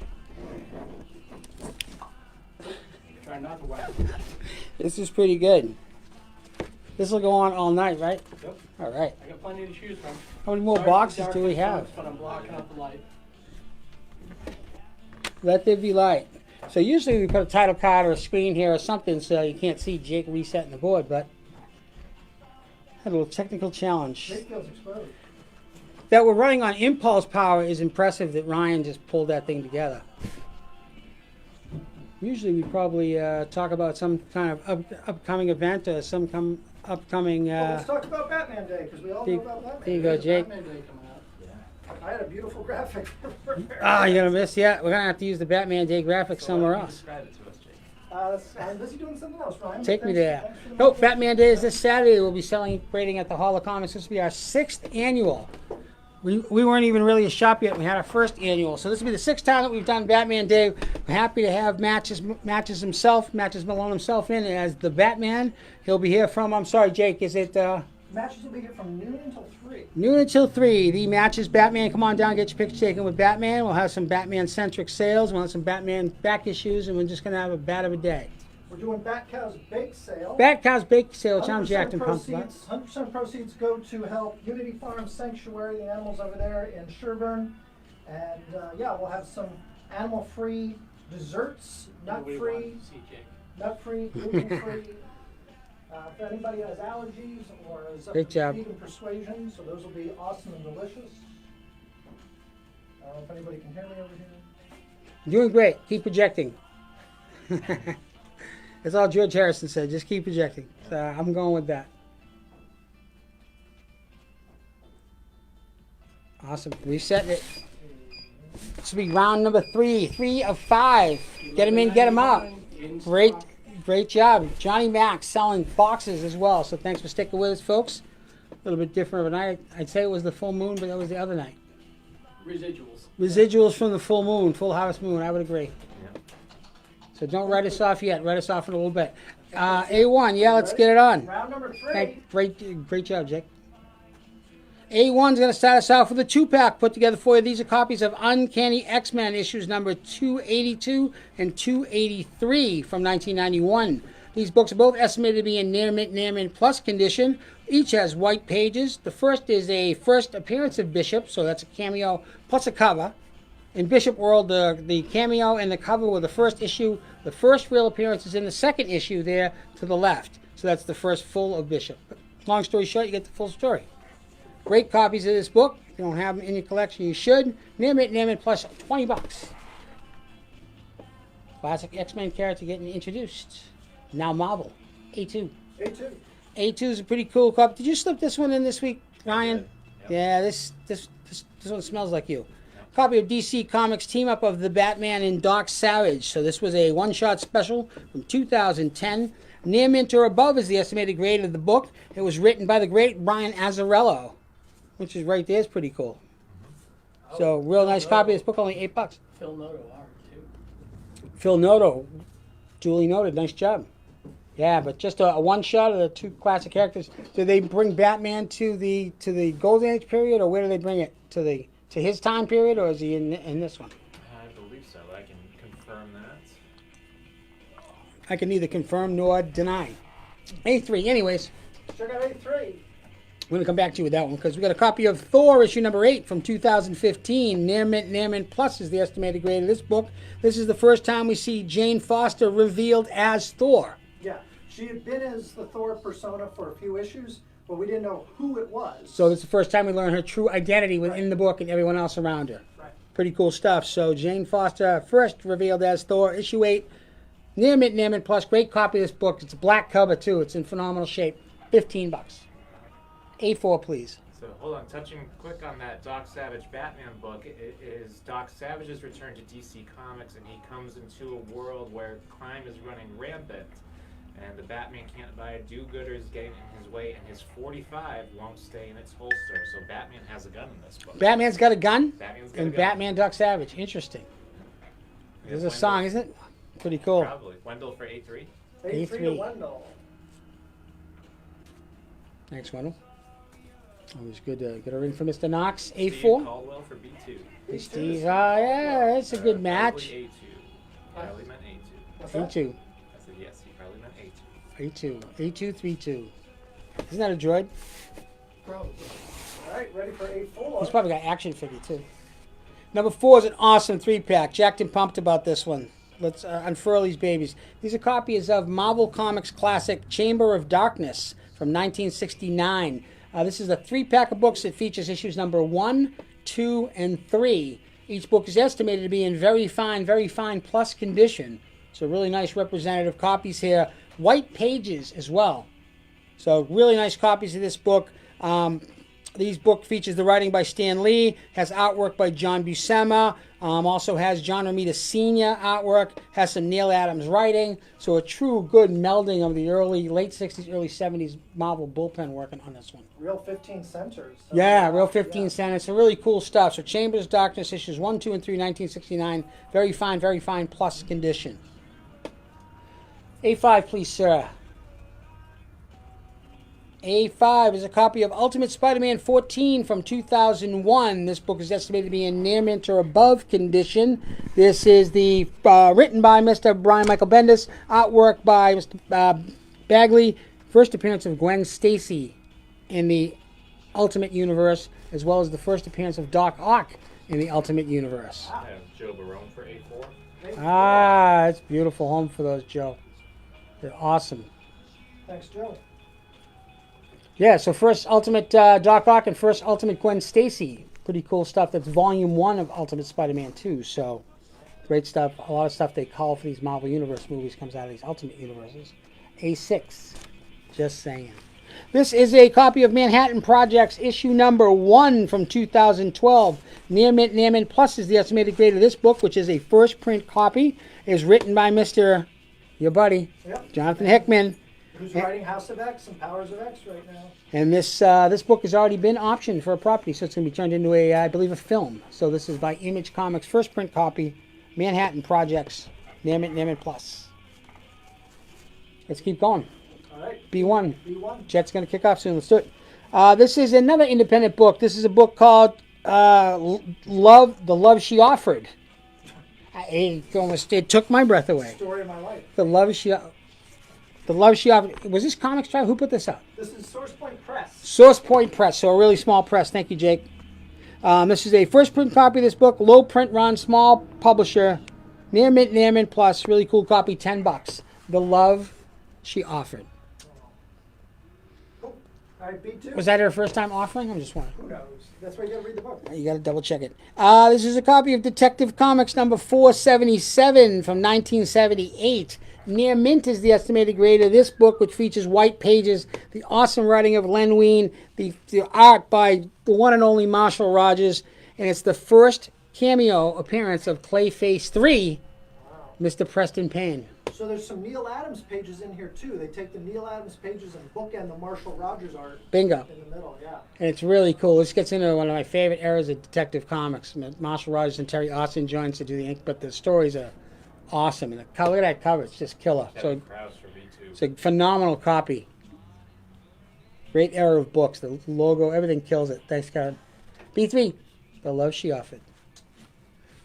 Try not to whack. This is pretty good. This will go on all night, right? Yep. All right. I got plenty to choose from. How many more Sorry for boxes do we darkness, have? folks, but I'm blocking out the light. Let there be light. So usually we put a title card or a screen here or something so you can't see Jake resetting the board, but had a little technical challenge. That we're running on impulse power is impressive that Ryan just pulled that thing together. Usually we probably talk about some kind of upcoming event or some upcoming... Let's talk about Batman Day, because we all know about Batman. There you go, Jake. Batman Day coming out. I had a beautiful graphic. Ah, you're going to miss? Yeah, we're going to have to use the Batman Day graphic somewhere else. Describe it to us, Jake. I'm busy doing something else, Ryan. Take me Thanks- there. thanks for the Nope, mention. Batman Day is this Saturday. We'll be celebrating at the Hall of Comics. This will be our 6th annual. We weren't even really a shop yet. We had our first annual. So this will be the 6th time that we've done Batman Day. We're happy to have Matches Malone himself in as the Batman. He'll be here from, I'm sorry, Jake, is it Matches will be here from noon until 3. noon until 3? The Matches Batman. Come on down, get your picture taken with Batman. We'll have some Batman-centric sales. We'll have some Batman back issues, and we're just going to have a bat of a day. We're doing Bat Cow's Bake Sale. Bat Cow's Bake Sale, which I'm 100% jacked and pumped about. 100% proceeds go to help Unity Farm Sanctuary, the animals over there in Sherburne. And we'll have some animal-free desserts, Nobody nut-free, wants to see Jake. nut-free, gluten-free. If anybody has allergies or is up Great to job. vegan persuasion, so those will be awesome and delicious. I don't know if anybody can hear me over here. Doing great. Keep projecting. That's all George Harrison said. Just keep projecting. So I'm going with that. Awesome. Resetting it. This will be round number 3. 3 of 5. Get them in, get them out. Great job. Johnny Mac selling boxes as well. So thanks for sticking with us, folks. A little bit different of a night. I'd say it was the full moon, but that was the other night. Residuals. Residuals from the full moon, full harvest moon. I would agree. So don't write us off yet. Write us off in a little bit. A1, yeah, let's get it on. Round number 3. Great job, Jake. A1's going to start us off with a 2-pack put together for you. These are copies of Uncanny X-Men issues number 282 and 283 from 1991. These books are both estimated to be in near mint plus condition. Each has white pages. The first is a first appearance of Bishop, so that's a cameo plus a cover. In Bishop World, the cameo and the cover were the first issue. The first real appearance is in the second issue there to the left. So that's the first full of Bishop. Long story short, you get the full story. Great copies of this book. If you don't have them in your collection, you should. Near mint plus $20. Classic X-Men character getting introduced. Now Marvel. A2. A2. A2 is a pretty cool copy. Did you slip this one in this week, Ryan? Yep. Yeah, this one smells like you. Copy of DC Comics team up of the Batman and Doc Savage. So this was a one-shot special from 2010. Near mint or above is the estimated grade of the book. It was written by the great Brian Azzarello, which is right there. Is pretty cool. So, real nice copy of this book, only $8. Phil Noto art too. Phil Noto, duly noted. Nice job. Yeah, but just a one shot of the two classic characters. Do they bring Batman to the Golden Age period, or where do they bring it to his time period, or is he in this one? I believe so. I can confirm that. I can neither confirm nor deny. A3. Anyways, Check out A3. we're going to come back to you with that one because we got a copy of Thor issue number 8 from 2015. Near mint plus is the estimated grade of this book. This is the first time we see Jane Foster revealed as Thor. Yeah, she had been as the Thor persona for a few issues, but we didn't know who it was. So this is the first time we learn her true identity within the book and everyone else around her. Right. Pretty cool stuff. So Jane Foster first revealed as Thor, issue 8. Near mint plus. Great copy of this book. It's a black cover too. It's in phenomenal shape. $15. A4, please. So hold on, touching quick on that Doc Savage Batman book. It is Doc Savage's return to DC Comics, and he comes into a world where crime is running rampant, and the Batman can't buy a do-gooder's getting in his way, and his 45 won't stay in its holster. So Batman has a gun in this book. Batman's got a gun? Batman's got And a gun. Batman Doc Savage. Interesting. There's a Wendell. song, isn't it? Pretty cool. Probably. Wendell for A3. A3 to A3. Wendell. Thanks, Wendell. Always good to get a ring for Mr. Knox. Steve A4. Caldwell for B2. Steve, yeah, it's a good match. Probably A2. Probably meant A2. What's that? A2. I said yes, he probably meant A2. A2. A232. Isn't that a droid? Probably. All right, ready for A4. He's probably got action figure too. Number 4 is an awesome 3-pack. Jacked and pumped about this one. Let's unfurl these babies. These are copies of Marvel Comics classic Chamber of Darkness from 1969. This is a 3-pack of books that features issues number 1, 2, and 3. Each book is estimated to be in very fine plus condition. So really nice representative copies here. White pages as well. So really nice copies of this book. These book features the writing by Stan Lee, has artwork by John Buscema, also has John Romita Sr. artwork, has some Neil Adams writing. So a true good melding of the late 60s, early 70s Marvel bullpen working on this one. Real 15 centers. So Yeah, real 15 cents. It's really cool stuff. So Chambers of Darkness issues 1, 2, and 3, 1969. Very fine plus condition. A5, please, sir. A5 is a copy of Ultimate Spider-Man 14 from 2001. This book is estimated to be in near mint or above condition. This is the written by Mr. Brian Michael Bendis, artwork by Mr. Bagley. First appearance of Gwen Stacy in the Ultimate Universe, as well as the first appearance of Doc Ock in the Ultimate Universe. I have Joe Barone for A4. Ah, it's beautiful home for those, Joe. They're awesome. Thanks, Joe. Yeah, so first Ultimate Doc Ock and first Ultimate Gwen Stacy. Pretty cool stuff. That's volume 1 of Ultimate Spider-Man 2. So great stuff. A lot of stuff they call for these Marvel Universe movies comes out of these Ultimate Universes. A6. Just saying. This is a copy of Manhattan Projects issue number 1 from 2012. Near mint plus is the estimated grade of this book, which is a first print copy. It is written by Mr. your buddy, Yep. Jonathan Hickman. Who's writing House of X and Powers of X right now? And this book has already been optioned for a property, so it's going to be turned into I believe, a film. So this is by Image Comics, first print copy, Manhattan Projects, Near mint plus. Let's keep going. All right. B1. B1. Jet's going to kick off soon. Let's do it. This is another independent book. This is a book called The Love She Offered. It took my breath away. Story of my life. The Love She Offered. Was this Comics Tribe? Who put this out? This is Source Point Press. Source Point Press, so a really small press. Thank you, Jake. This is a first print copy of this book. Low print run, small publisher. Near mint plus. Really cool copy, $10. The Love She Offered. Cool. All right, B2. Was that her first time offering? I'm just wondering. Who knows? That's why you got to read the book. You got to double check it. This is a copy of Detective Comics number 477 from 1978. Near mint is the estimated grade of this book, which features white pages, the awesome writing of Len Wein, the art by the one and only Marshall Rogers, and it's the first cameo appearance of Clayface 3 Mr. Preston Payne. So there's some Neil Adams pages in here too. They take the Neil Adams pages and bookend the Marshall Rogers art Bingo. in the middle. Yeah. And it's really cool. This gets into one of my favorite eras of Detective Comics. Marshall Rogers and Terry Austin joins to do the ink, but the stories are awesome. And the cover, look at that cover. It's just killer. Kevin Krause for V2. It's a phenomenal copy. Great era of books. The logo, everything kills it. Thanks, Karen. B3, the love she offered.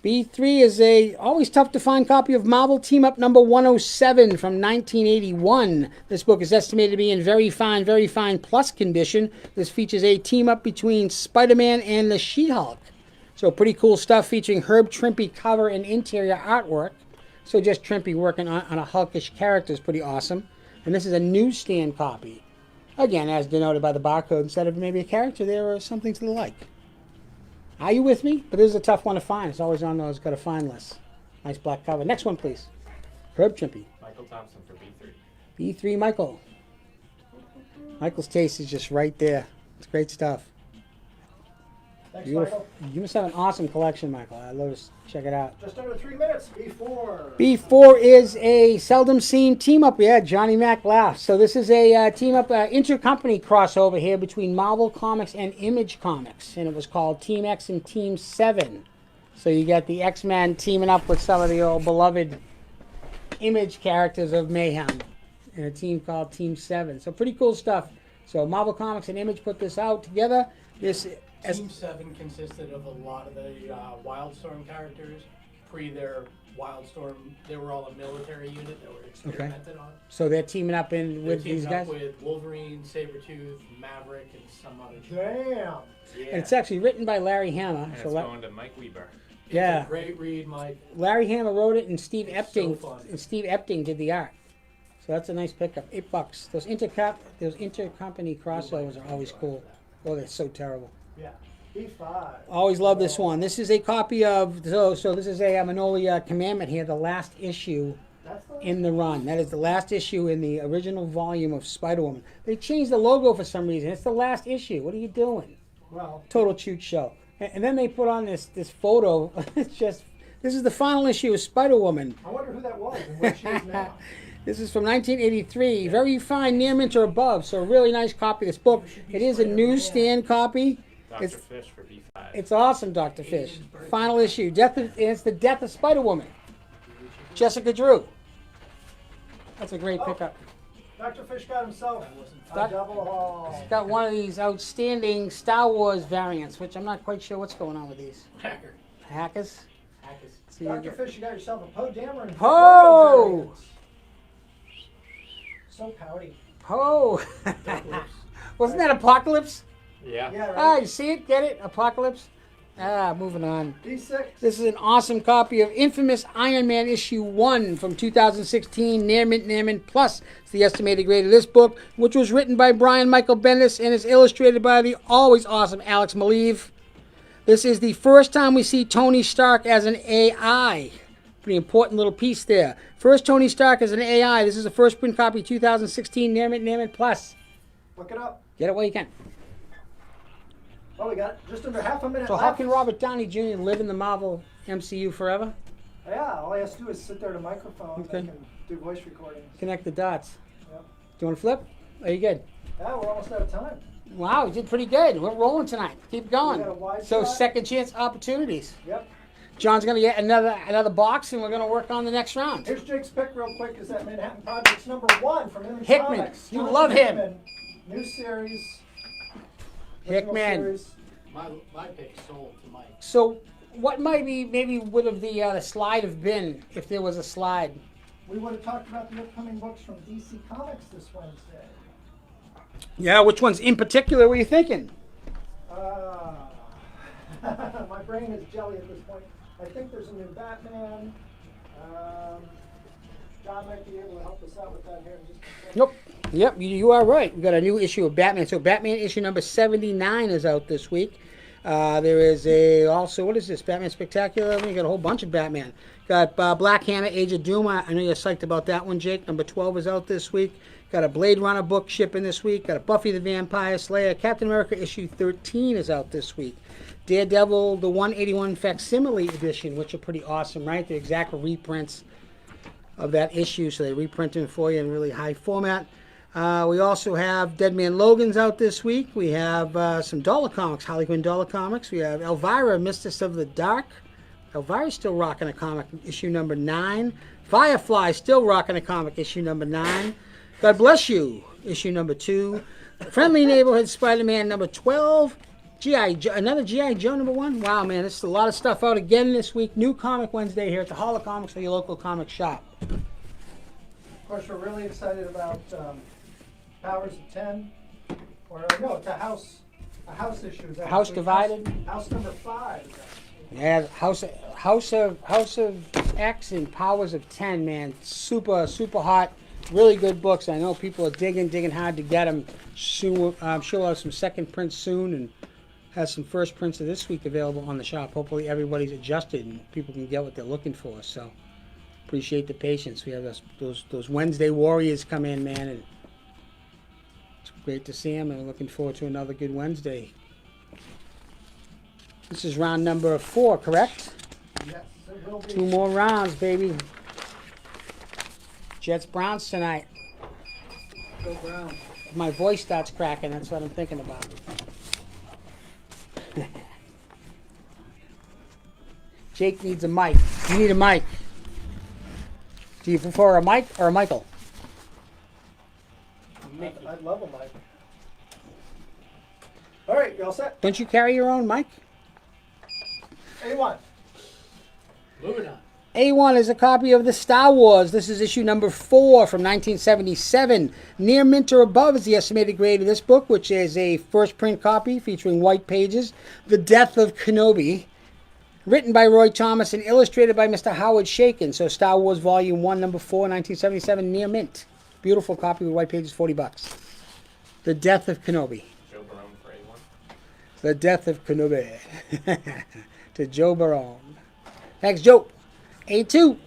B3 is a always tough to find copy of Marvel Team Up number 107 from 1981. This book is estimated to be in very fine plus condition. This features a team up between Spider-Man and the She-Hulk. So pretty cool stuff featuring Herb Trimpe cover and interior artwork. So just Trimpe working on a Hulkish character is pretty awesome. And this is a newsstand copy. Again, as denoted by the barcode, instead of maybe a character there or something to the like. Are you with me? But this is a tough one to find. It's always on those gotta find lists. Nice black cover. Next one, please. Herb Trimpe. Michael Thompson for B3. B3 Michael. Michael's taste is just right there. It's great stuff. Thanks, Beautiful. Michael. You must have an awesome collection, Michael. I'd love to check it out. Just under 3 minutes. B4. B4 is a seldom seen team up. Yeah, Johnny Mac laughs. So this is a team up, intercompany crossover here between Marvel Comics and Image Comics, and it was called Team X and Team 7. So you got the X-Men teaming up with some of the old beloved Image characters of Mayhem in a team called Team 7. So pretty cool stuff. So Marvel Comics and Image put this out together. This Team 7 consisted of a lot of the Wildstorm characters. Pre their Wildstorm, they were all a military unit that were experimented on. So they're teaming up in with They're these teaming guys. up with Wolverine, Sabretooth, Maverick, and some other. Damn. Yeah. And it's actually written by Larry Hama. And So it's going to Mike Weber. yeah. It's a great read, Mike. Larry Hama wrote it, and Steve It's so Epting fun. did the art. So that's a nice pickup. $8. Those intercompany crossovers are always cool. Oh, they're so terrible. Yeah. B5. Always love this one. This is a copy of so this is a Magnolia Commandment here, the last issue That's the in the run. That is the last issue in the original volume of Spider-Woman. They changed the logo for some reason. It's the last issue. What are you doing? Well, Total shoot show. And then they put on this photo. It's just this is the final issue of Spider-Woman. I wonder who that was and where she is now. This is from 1983. Very fine, near mint or above. So a really nice copy of this book. It is a newsstand copy. Dr. It's Fish for B5. it's awesome, Dr. Fish. Final issue. It's the death of Spider-Woman. Jessica Drew. That's a great pickup. Dr. Fish got himself a Doc- double haul. It's got one of these outstanding Star Wars variants, which I'm not quite sure what's going on with these. Hacker. Hackers? Hackers. See, you Dr. get- Fish, you got yourself a Poe Dameron. Poe! So pouty. Oh! Wasn't that Apocalypse? Yeah. Yeah, Ah, right? you see it? Get it? Apocalypse? Moving on. B6. This is an awesome copy of Infamous Iron Man issue 1 from 2016, Near Mint Plus. It's the estimated grade of this book, which was written by Brian Michael Bendis and is illustrated by the always awesome Alex Maleev. This is the first time we see Tony Stark as an AI. Pretty important little piece there. First Tony Stark as an AI. This is the first print copy, 2016, Near Mint Plus. Look it up. Get it while you can. Well, we got just under half a minute So how left. can Robert Downey Jr. live in the Marvel MCU forever? Yeah, all he has to do is sit there at a microphone Okay. and can do voice recordings. Connect the dots. Yep. Do you want to flip? Are you good? Yeah, we're almost out of time. Wow, you did pretty good. We're rolling tonight. Keep going. We got a wide So shot. second chance opportunities. Yep. John's gonna get another box, and we're gonna work on the next round. Here's Jake's pick real quick. Is that Manhattan Project's number 1 from Image Hickman. Comics. You Jonathan love him. Hickman. New series. Original Hickman. series. My pick sold to Mike. So what maybe would have the slide have been if there was a slide? We would have talked about the upcoming books from DC Comics this Wednesday. Yeah, which ones in particular were you thinking? My brain is jelly at this point. I think there's a new Batman. John might be able to help us out with that here in just a second. Nope. Yep, you are right. We got a new issue of Batman. So Batman issue number 79 is out this week. There is also, what is this? Batman Spectacular? We got a whole bunch of Batman. Got Black Hammer, Age of Doom. I know you're psyched about that one, Jake. Number 12 is out this week. Got a Blade Runner book shipping this week. Got a Buffy the Vampire Slayer. Captain America issue 13 is out this week. Daredevil, the 181 facsimile edition, which are pretty awesome, right? The exact reprints of that issue, so they reprint them for you in really high format. We also have Dead Man Logan's out this week. We have some Dollar Comics, Harley Quinn Dollar Comics. We have Elvira, Mistress of the Dark. Elvira's still rocking a comic, issue number 9. Firefly, still rocking a comic, issue number 9. God Bless You, issue number 2. Friendly Neighborhood Spider-Man number 12. Another G.I. Joe number 1. Wow, man, this is a lot of stuff out again this week. New Comic Wednesday here at the Hall of Comics or your local comic shop. Of course, we're really excited about Powers of 10. Or no, it's a house issue. House Divided. House number 5. Yeah, House of X and Powers of 10, man. Super hot. Really good books. I know people are digging hard to get them. Soon, I'm sure we'll have some second prints soon, and have some first prints of this week available on the shop. Hopefully everybody's adjusted and people can get what they're looking for. So appreciate the patience. We have those Wednesday warriors come in, man, and it's great to see them. And we're looking forward to another good Wednesday. This is round number 4, correct? Yes, it will be. 2 more rounds, baby. Jets Browns tonight. Go Browns. If my voice starts cracking, that's what I'm thinking about. Jake needs a mic. You need a mic. Do you prefer a mic or a Michael? I'd love a mic. All right, you all set? Don't you carry your own mic? A1. Moving on. A1 is a copy of the Star Wars. This is issue number 4 from 1977. Near mint or above is the estimated grade of this book, which is a first print copy featuring white pages. The Death of Kenobi. Written by Roy Thomas and illustrated by Mr. Howard Shakin. So Star Wars Volume 1, number 4, 1977, near mint. Beautiful copy with white pages, $40. The Death of Kenobi. Joe Barone for A1. The Death of Kenobi. To Joe Barone. Thanks, Joe. A2.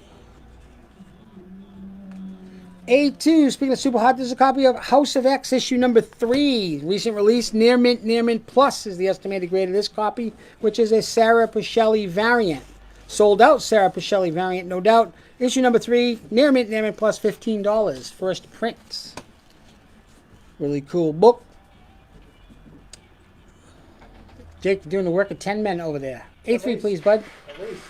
A2, speaking of super hot, there's a copy of House of X, issue number 3. Recent release, Near Mint Plus is the estimated grade of this copy, which is a Sarah Pichelli variant. Sold out Sarah Pichelli variant, no doubt. Issue number 3, Near Mint Plus, $15. First prints. Really cool book. Jake, you're doing the work of 10 men over there. A3, please, bud. At least.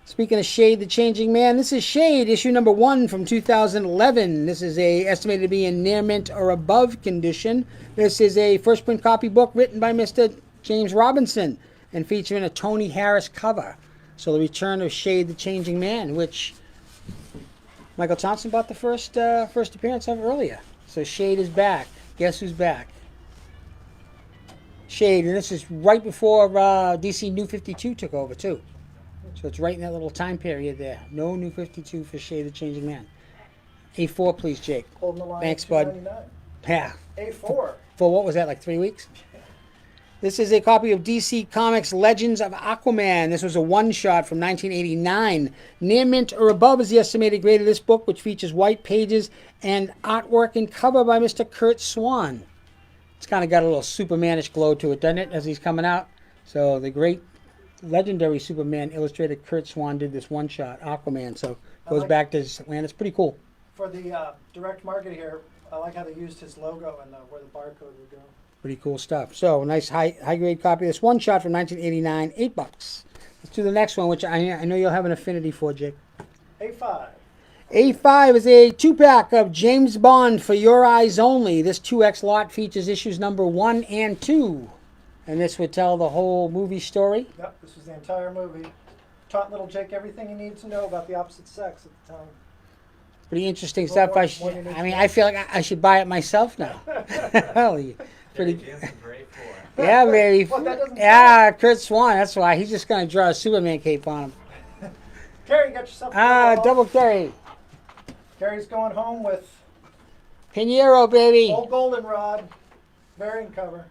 Speaking of Shade, the Changing Man, this is Shade, issue number 1 from 2011. This is estimated to be in near mint or above condition. This is a first print copy book written by Mr. James Robinson and featuring a Tony Harris cover. So the return of Shade, the Changing Man, which Michael Thompson bought the first appearance of earlier. So Shade is back. Guess who's back? Shade, and this is right before DC New 52 took over too. So it's right in that little time period there. No New 52 for Shade the Changing Man. A4, please, Jake. Holding the line. Thanks, bud. $2.99. Yeah. A4. For what was that, like 3 weeks? This is a copy of DC Comics Legends of Aquaman. This was a one-shot from 1989. Near mint or above is the estimated grade of this book, which features white pages and artwork and cover by Mr. Kurt Swan. It's kind of got a little Supermanish glow to it, doesn't it, as he's coming out? So the great legendary Superman illustrator Kurt Swan did this one-shot, Aquaman. So it goes back to his land. It's pretty cool. For the direct market here, I like how they used his logo and where the barcode would go. Pretty cool stuff. So nice high-grade copy of this one-shot from 1989, $8. Let's do the next one, which I know you'll have an affinity for, Jake. A5. A5 is a 2-pack of James Bond for Your Eyes Only. This 2X lot features issues number 1 and 2. And this would tell the whole movie story. Yep, this was the entire movie. Taught little Jake everything he needed to know about the opposite sex at the time. Pretty interesting Well, stuff. more I feel like I should buy it myself now. Holy, pretty. Jansen for A4. Yeah, baby. Well, that doesn't Yeah, Kurt Swan. That's why he's just gonna draw a Superman cape on him. Carrie, you got yourself a Double carry. Carrie's going home with Pinheiro, baby. old goldenrod variant cover.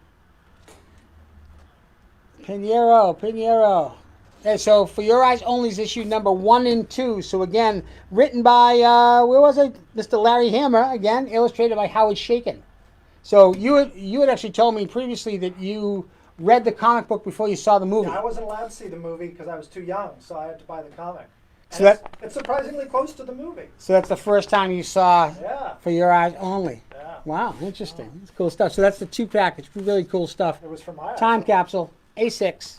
Pinheiro. Okay, so For Your Eyes Only is issue number 1 and 2. So again, written by where was it? Mr. Larry Hammer. Again, illustrated by Howard Shakin. So you had actually told me previously that you read the comic book before you saw the movie. Yeah, I wasn't allowed to see the movie because I was too young, so I had to buy the comic. So that It's surprisingly close to the movie. so that's the first time you saw Yeah. For Your Eyes Only. Yeah. Wow, interesting. That's cool stuff. So that's the 2-package. Really cool stuff. It was from my Time capsule. A6.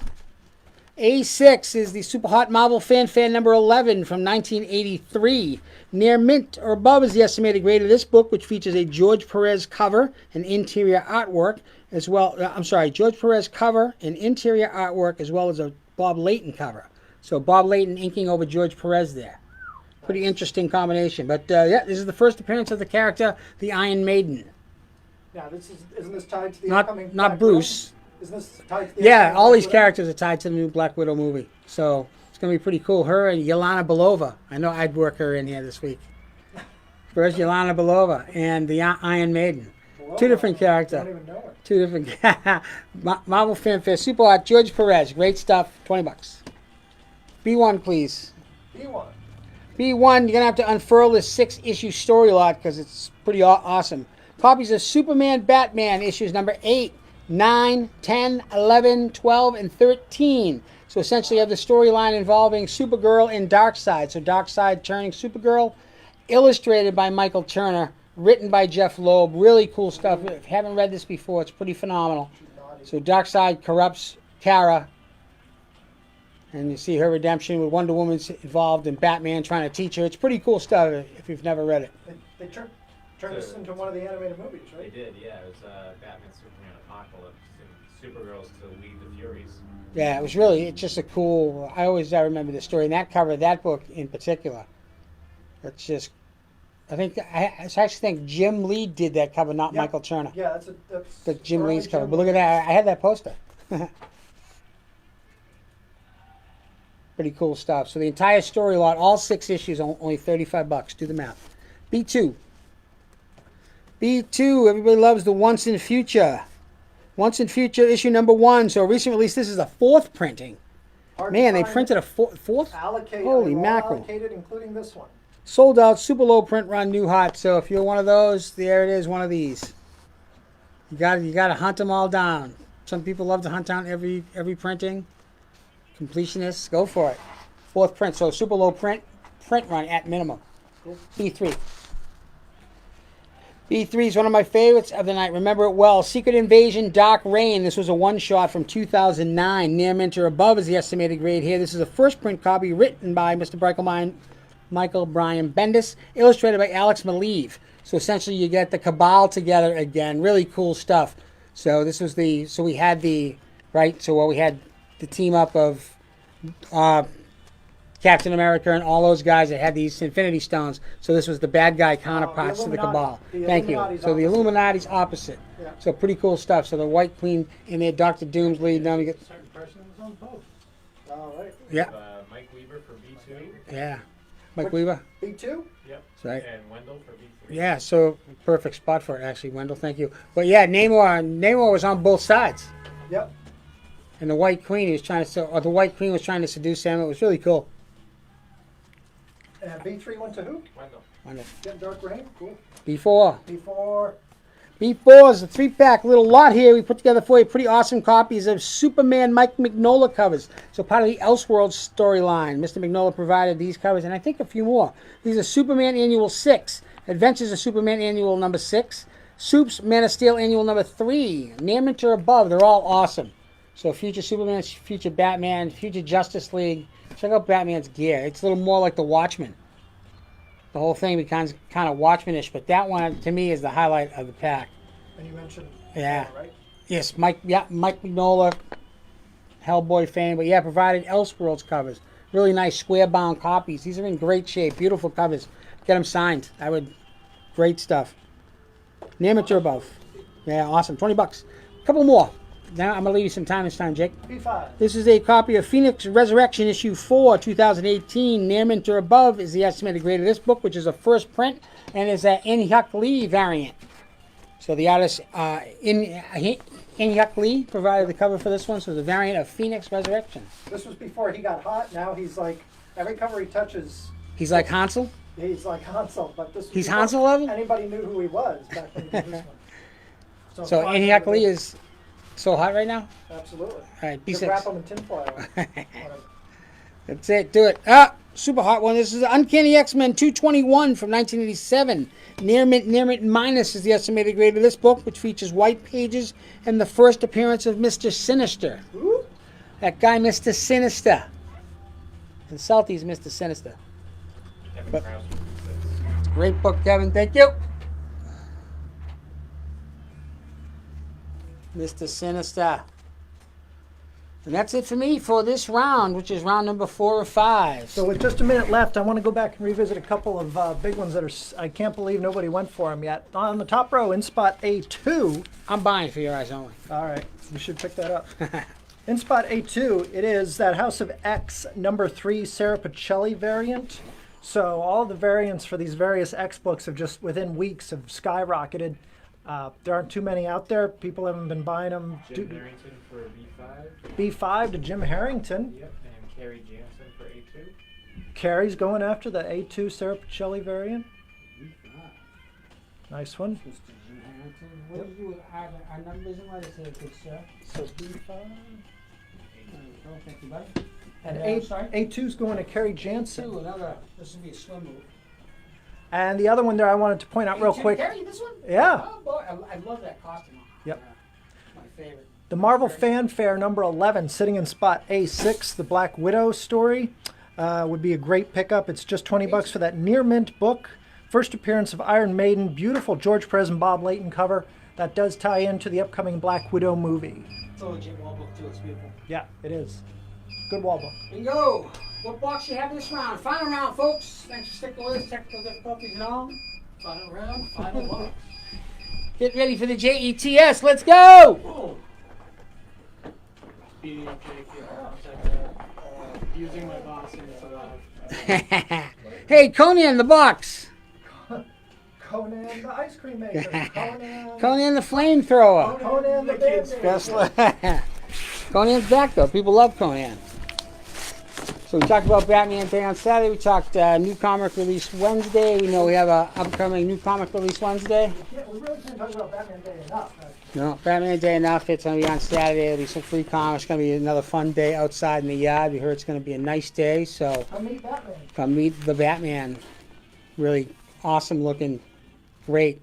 A6 is the Super Hot Marvel Fanfare number 11 from 1983. Near mint or above is the estimated grade of this book, which features a George Perez cover and interior artwork, as well. George Perez cover and interior artwork, as well as a Bob Layton cover. So Bob Layton inking over George Perez there. Pretty interesting combination. But yeah, this is the first appearance of the character, the Iron Maiden. Now, isn't this tied to the upcoming Not Black Bruce. Widow? Isn't this tied to the Yeah, upcoming all Black these Widow? characters are tied to the new Black Widow movie. So it's going to be pretty cool. Her and Yelena Belova. I know I'd work her in here this week. First Yelena Belova and the Iron Maiden. Whoa, Two different I characters. don't even know her. Two different Marvel Fanfare. Super Hot. George Perez. Great stuff. $20. B1, please. B1. B1, you're going to have to unfurl this 6-issue story lot because it's pretty awesome. Copies of Superman, Batman, issues number 8, 9, 10, 11, 12, and 13. So essentially you have the storyline involving Supergirl and Darkseid. So Darkseid turning Supergirl, illustrated by Michael Turner, written by Jeff Loeb. Really cool stuff. If you haven't read this before, it's pretty phenomenal. So Darkseid corrupts Kara, and you see her redemption with Wonder Woman's involved and Batman trying to teach her. It's pretty cool stuff if you've never read it. They turned this into one of the animated movies, They right? did, yeah. It was Batman, Superman, Apocalypse, and Supergirl's to lead the Furies. Yeah, it's just a cool, I remember the story. And that cover, that book in particular, it's just, I actually think Jim Lee did that cover, not Yeah. Michael Turner. Yeah, that's The Jim early Lee's cover. Jim But look at that, I had that poster. Pretty cool stuff. So the entire story lot, all 6 issues, only $35. Do the math. B2. B2, everybody loves the Once in Future. Once in Future, issue number 1. So recent release, this is the 4th printing. Hard Man, to they find. printed a 4th? Allocated. Holy all mackerel. Allocated, including this one. Sold out, super low print run, new hot. So if you're one of those, there it is, one of these. You got to hunt them all down. Some people love to hunt down every printing. Completionists, go for it. 4th print, so super low print run at minimum. Cool. B3. B3 is one of my favorites of the night. Remember it well. Secret Invasion, Dark Reign. This was a one-shot from 2009. Near mint or above is the estimated grade here. This is a first print copy written by Mr. Michael Brian Bendis, illustrated by Alex Maleev. So essentially you get the Cabal together again. Really cool stuff. So this was we had the team up of Captain America and all those guys that had these Infinity Stones. So this was the bad guy counterparts to the Cabal. Thank you. So the Illuminati's opposite. Yeah. So pretty cool stuff. So the White Queen and their Dr. Doom's leading them. You get, Certain person was on both. All right. yeah, Mike Weaver for B2. yeah. Mike Weaver. B2? Yep. That's right. And Wendell for B3. Yeah, so perfect spot for it, actually, Wendell. Thank you. But yeah, Namor was on both sides. Yep. And the White Queen was trying to seduce him. It was really cool. And B3 went to who? Wendell. Get Dark Reign? Cool. B4. B4. is a 3-pack little lot here we put together for you. Pretty awesome copies of Superman Mike Mignola covers. So part of the Elseworlds storyline. Mr. Mignola provided these covers and I think a few more. These are Superman Annual 6, Adventures of Superman Annual number 6, Supes Man of Steel Annual number 3, Near mint or above. They're all awesome. So future Superman, future Batman, future Justice League. Check out Batman's gear. It's a little more like the Watchmen. The whole thing becomes kind of Watchmen-ish, but that one to me is the highlight of the pack. And you mentioned Yeah. right? Yes, Mike Mignola, Hellboy fame, but yeah, provided Elseworlds covers. Really nice square-bound copies. These are in great shape, beautiful covers. Get them signed. Great stuff. Near mint or above. Yeah, awesome. $20. A couple more. Now I'm gonna leave you some time this time, Jake. B5. This is a copy of Phoenix Resurrection issue 4, 2018. Near mint or above is the estimated grade of this book, which is a first print and is an In-Hyuk Lee variant. So the artist In-Hyuk Lee provided the cover for this one. So it's a variant of Phoenix Resurrection. This was before he got hot. Now he's like, every cover he touches, He's like Hansel. he's like Hansel. But this was He's before Hansel level? Anybody knew who he was back when he did this one. So I'm In-Hyuk fine Lee with is so hot right now. it. Absolutely. All right, Just B6. wrap him in tinfoil. That's it. Do it. Ah! super hot one. This is Uncanny X-Men 221 from 1987. Near mint minus is the estimated grade of this book, which features white pages and the first appearance of Mr. Sinister. Ooh. That guy, Mr. Sinister. And Salty's Mr. Sinister. Kevin Krause. Great book, Kevin. Thank you. Mr. Sinister. And that's it for me for this round, which is round number 4 or 5. So with just a minute left, I want to go back and revisit a couple of big ones that are, I can't believe nobody went for them yet. On the top row, in spot A2. I'm buying for your eyes only. All right, you should pick that up. In spot A2, it is that House of X number 3 Sarah Pacelli variant. So all the variants for these various X books have just, within weeks, have skyrocketed. There aren't too many out there. People haven't been buying them. Jim Harrington for B5. B5 to Jim Harrington. Yep, and Carrie Jansen for A2. Carrie's going after the A2 Sarah Pacelli variant. Nice one. What did you add our numbers and what is it, good sir? So B5. Thank you, buddy. And Yeah, sorry? A2's going to Carrie Jansen. Another, this would be a swim move. And the other one there I wanted to point out real quick. Carry this one? Yeah. Oh, boy. I love that costume. Yep. My favorite. The Marvel Fanfare number 11, sitting in spot A6, the Black Widow story, would be a great pickup. It's just $20 for that near mint book. First appearance of Iron Maiden, beautiful George Perez and Bob Layton cover. That does tie into the upcoming Black Widow movie. It's a legit wall book, too. It's beautiful. Yeah, it is. Good wall book. Bingo! What box you have this round? Final round, folks. Thanks for sticking with us. Technical difficulties and all. Final round, final box. Get ready for the JETS. Let's go! Oh. Beating up Jake, using my boss into Hey, Conan the box. Conan the ice cream maker. Conan the flamethrower. Conan the kids' bandit. Conan's back though. People love Conan. So we talked about Batman Day on Saturday. We talked new comic release Wednesday. We know we have a upcoming new comic release Wednesday. Yeah, we really can't talk about Batman Day enough. No, Batman Day enough. It's going to be on Saturday. There'll be some free comics. It's going to be another fun day outside in the yard. We heard it's going to be a nice day. So Come meet Batman. come meet the Batman. Really awesome looking. Great.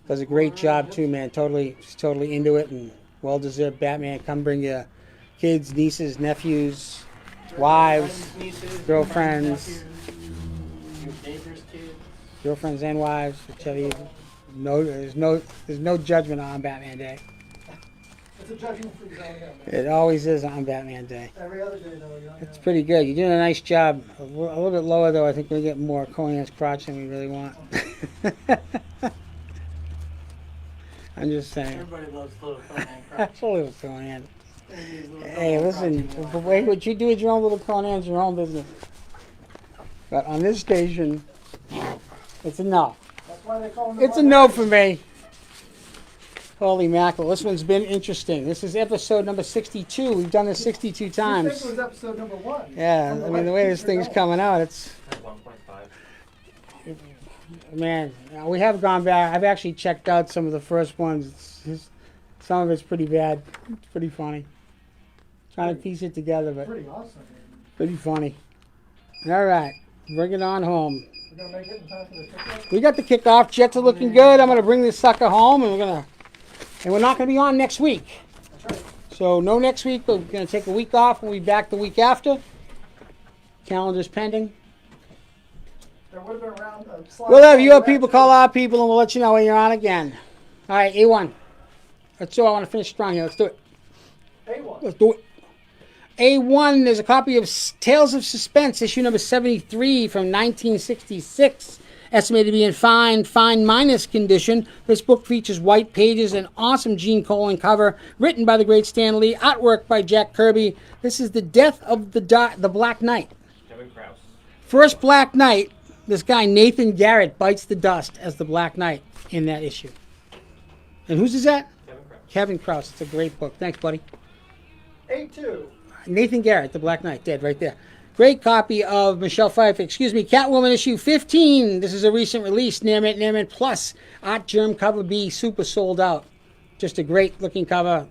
Does a great job too, man. He's totally into it and well-deserved Batman. Come bring your kids, nieces, nephews, wives, girlfriends, girlfriends and wives, whichever you. No, there's no judgment on Batman Day. It's a judgment-free zone. It always is on Batman Day. Every other day, though. It's pretty good. You're doing a nice job. A little bit lower, though. I think we're getting more Conan's crotch than we really want. I'm just saying. Everybody loves little Conan crap. That's a little Conan. Hey, listen. What you do with your own little Conan's your own business. But on this station, it's a no. That's why they call him It's a no for me. Holy mackerel. This one's been interesting. This is episode number 62. We've done this 62 I times. think it was episode number 1. Yeah, I mean, the way this thing's coming out, it's... At 1.5. Man, we have gone back. I've actually checked out some of the first ones. Some of it's pretty bad. It's pretty funny. Trying to piece it together, but Pretty awesome. pretty funny. All right, bring it on home. We're going to make it in time for the kickoff. We got the kickoff. Jets are looking good. I'm going to bring this sucker home, and we're not going to be on next week. That's right. So no next week. We're going to take a week off. We'll be back the week after. Calendar's pending. There would have been around a slide. We'll have your people call our people, and we'll let you know when you're on again. All right, A1. Let's do it. I want to finish strong here. Let's do it. A1. Let's do it. A1, there's a copy of Tales of Suspense, issue number 73 from 1966. Estimated to be in fine minus condition. This book features white pages and awesome Gene Colan cover, written by the great Stan Lee, artwork by Jack Kirby. This is the death of the Black Knight. Kevin Krause. First Black Knight, this guy Nathan Garrett bites the dust as the Black Knight in that issue. And whose is that? Kevin Krause. Kevin Krause. It's a great book. Thanks, buddy. A2. Nathan Garrett, the Black Knight, dead right there. Great copy of Michelle Pfeiffer, Catwoman issue 15. This is a recent release, Near Mint Plus. Art Germ cover B, super sold out. Just a great looking cover.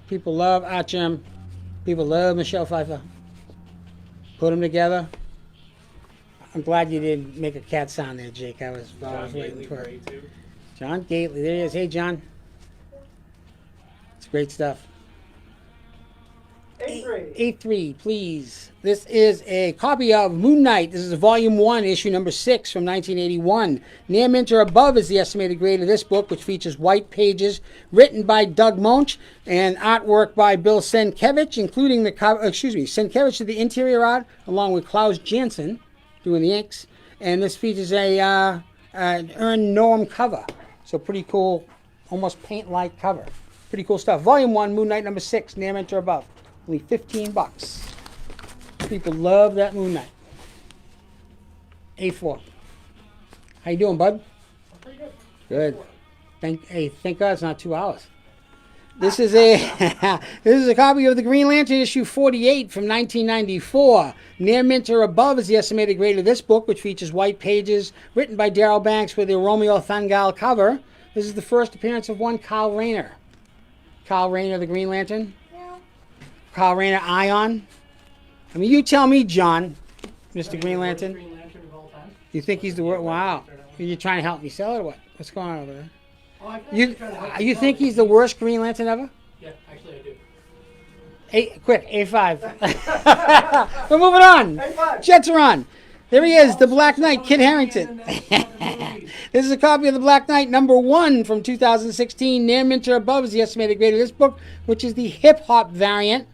People love Art Germ. People love Michelle Pfeiffer. Put them together. I'm glad you didn't make a cat sound there, Jake. I was John waiting Gately for for it. A2. John Gately. There he is. Hey, John. It's great stuff. A3. A3, please. This is a copy of Moon Knight. This is volume 1, issue number 6 from 1981. Near mint or above is the estimated grade of this book, which features white pages written by Doug Monch and artwork by Bill Sienkiewicz, including the Sienkiewicz did the interior art along with Klaus Janson doing the inks. And this features an Ern Norm cover. So pretty cool, almost paint-like cover. Pretty cool stuff. Volume 1, Moon Knight number 6, near mint or above. Only $15. People love that Moon Knight. A4. How you doing, bud? Pretty good. Good. Thank God it's not 2 hours. This is a this is a copy of the Green Lantern issue 48 from 1994. Near mint or above is the estimated grade of this book, which features white pages written by Darryl Banks with a Romeo Thungal cover. This is the first appearance of one Kyle Rayner. Kyle Rayner, the Green Lantern. Kyle Rayner, Ion. I mean, you tell me, John, Mr. Green Lantern. Green Lantern of all time. You think he's the worst? Wow. You're trying to help me sell it or what? What's going on over there? Oh, I can actually try to help You sell think it. he's the worst Green Lantern ever? Yeah, actually I do. Quick, A5. We're moving on. A5. Jets are on. There he is, the Black Knight, Kit Harington. This is a copy of the Black Knight number 1 from 2016. Near mint or above is the estimated grade of this book, which is the hip-hop variant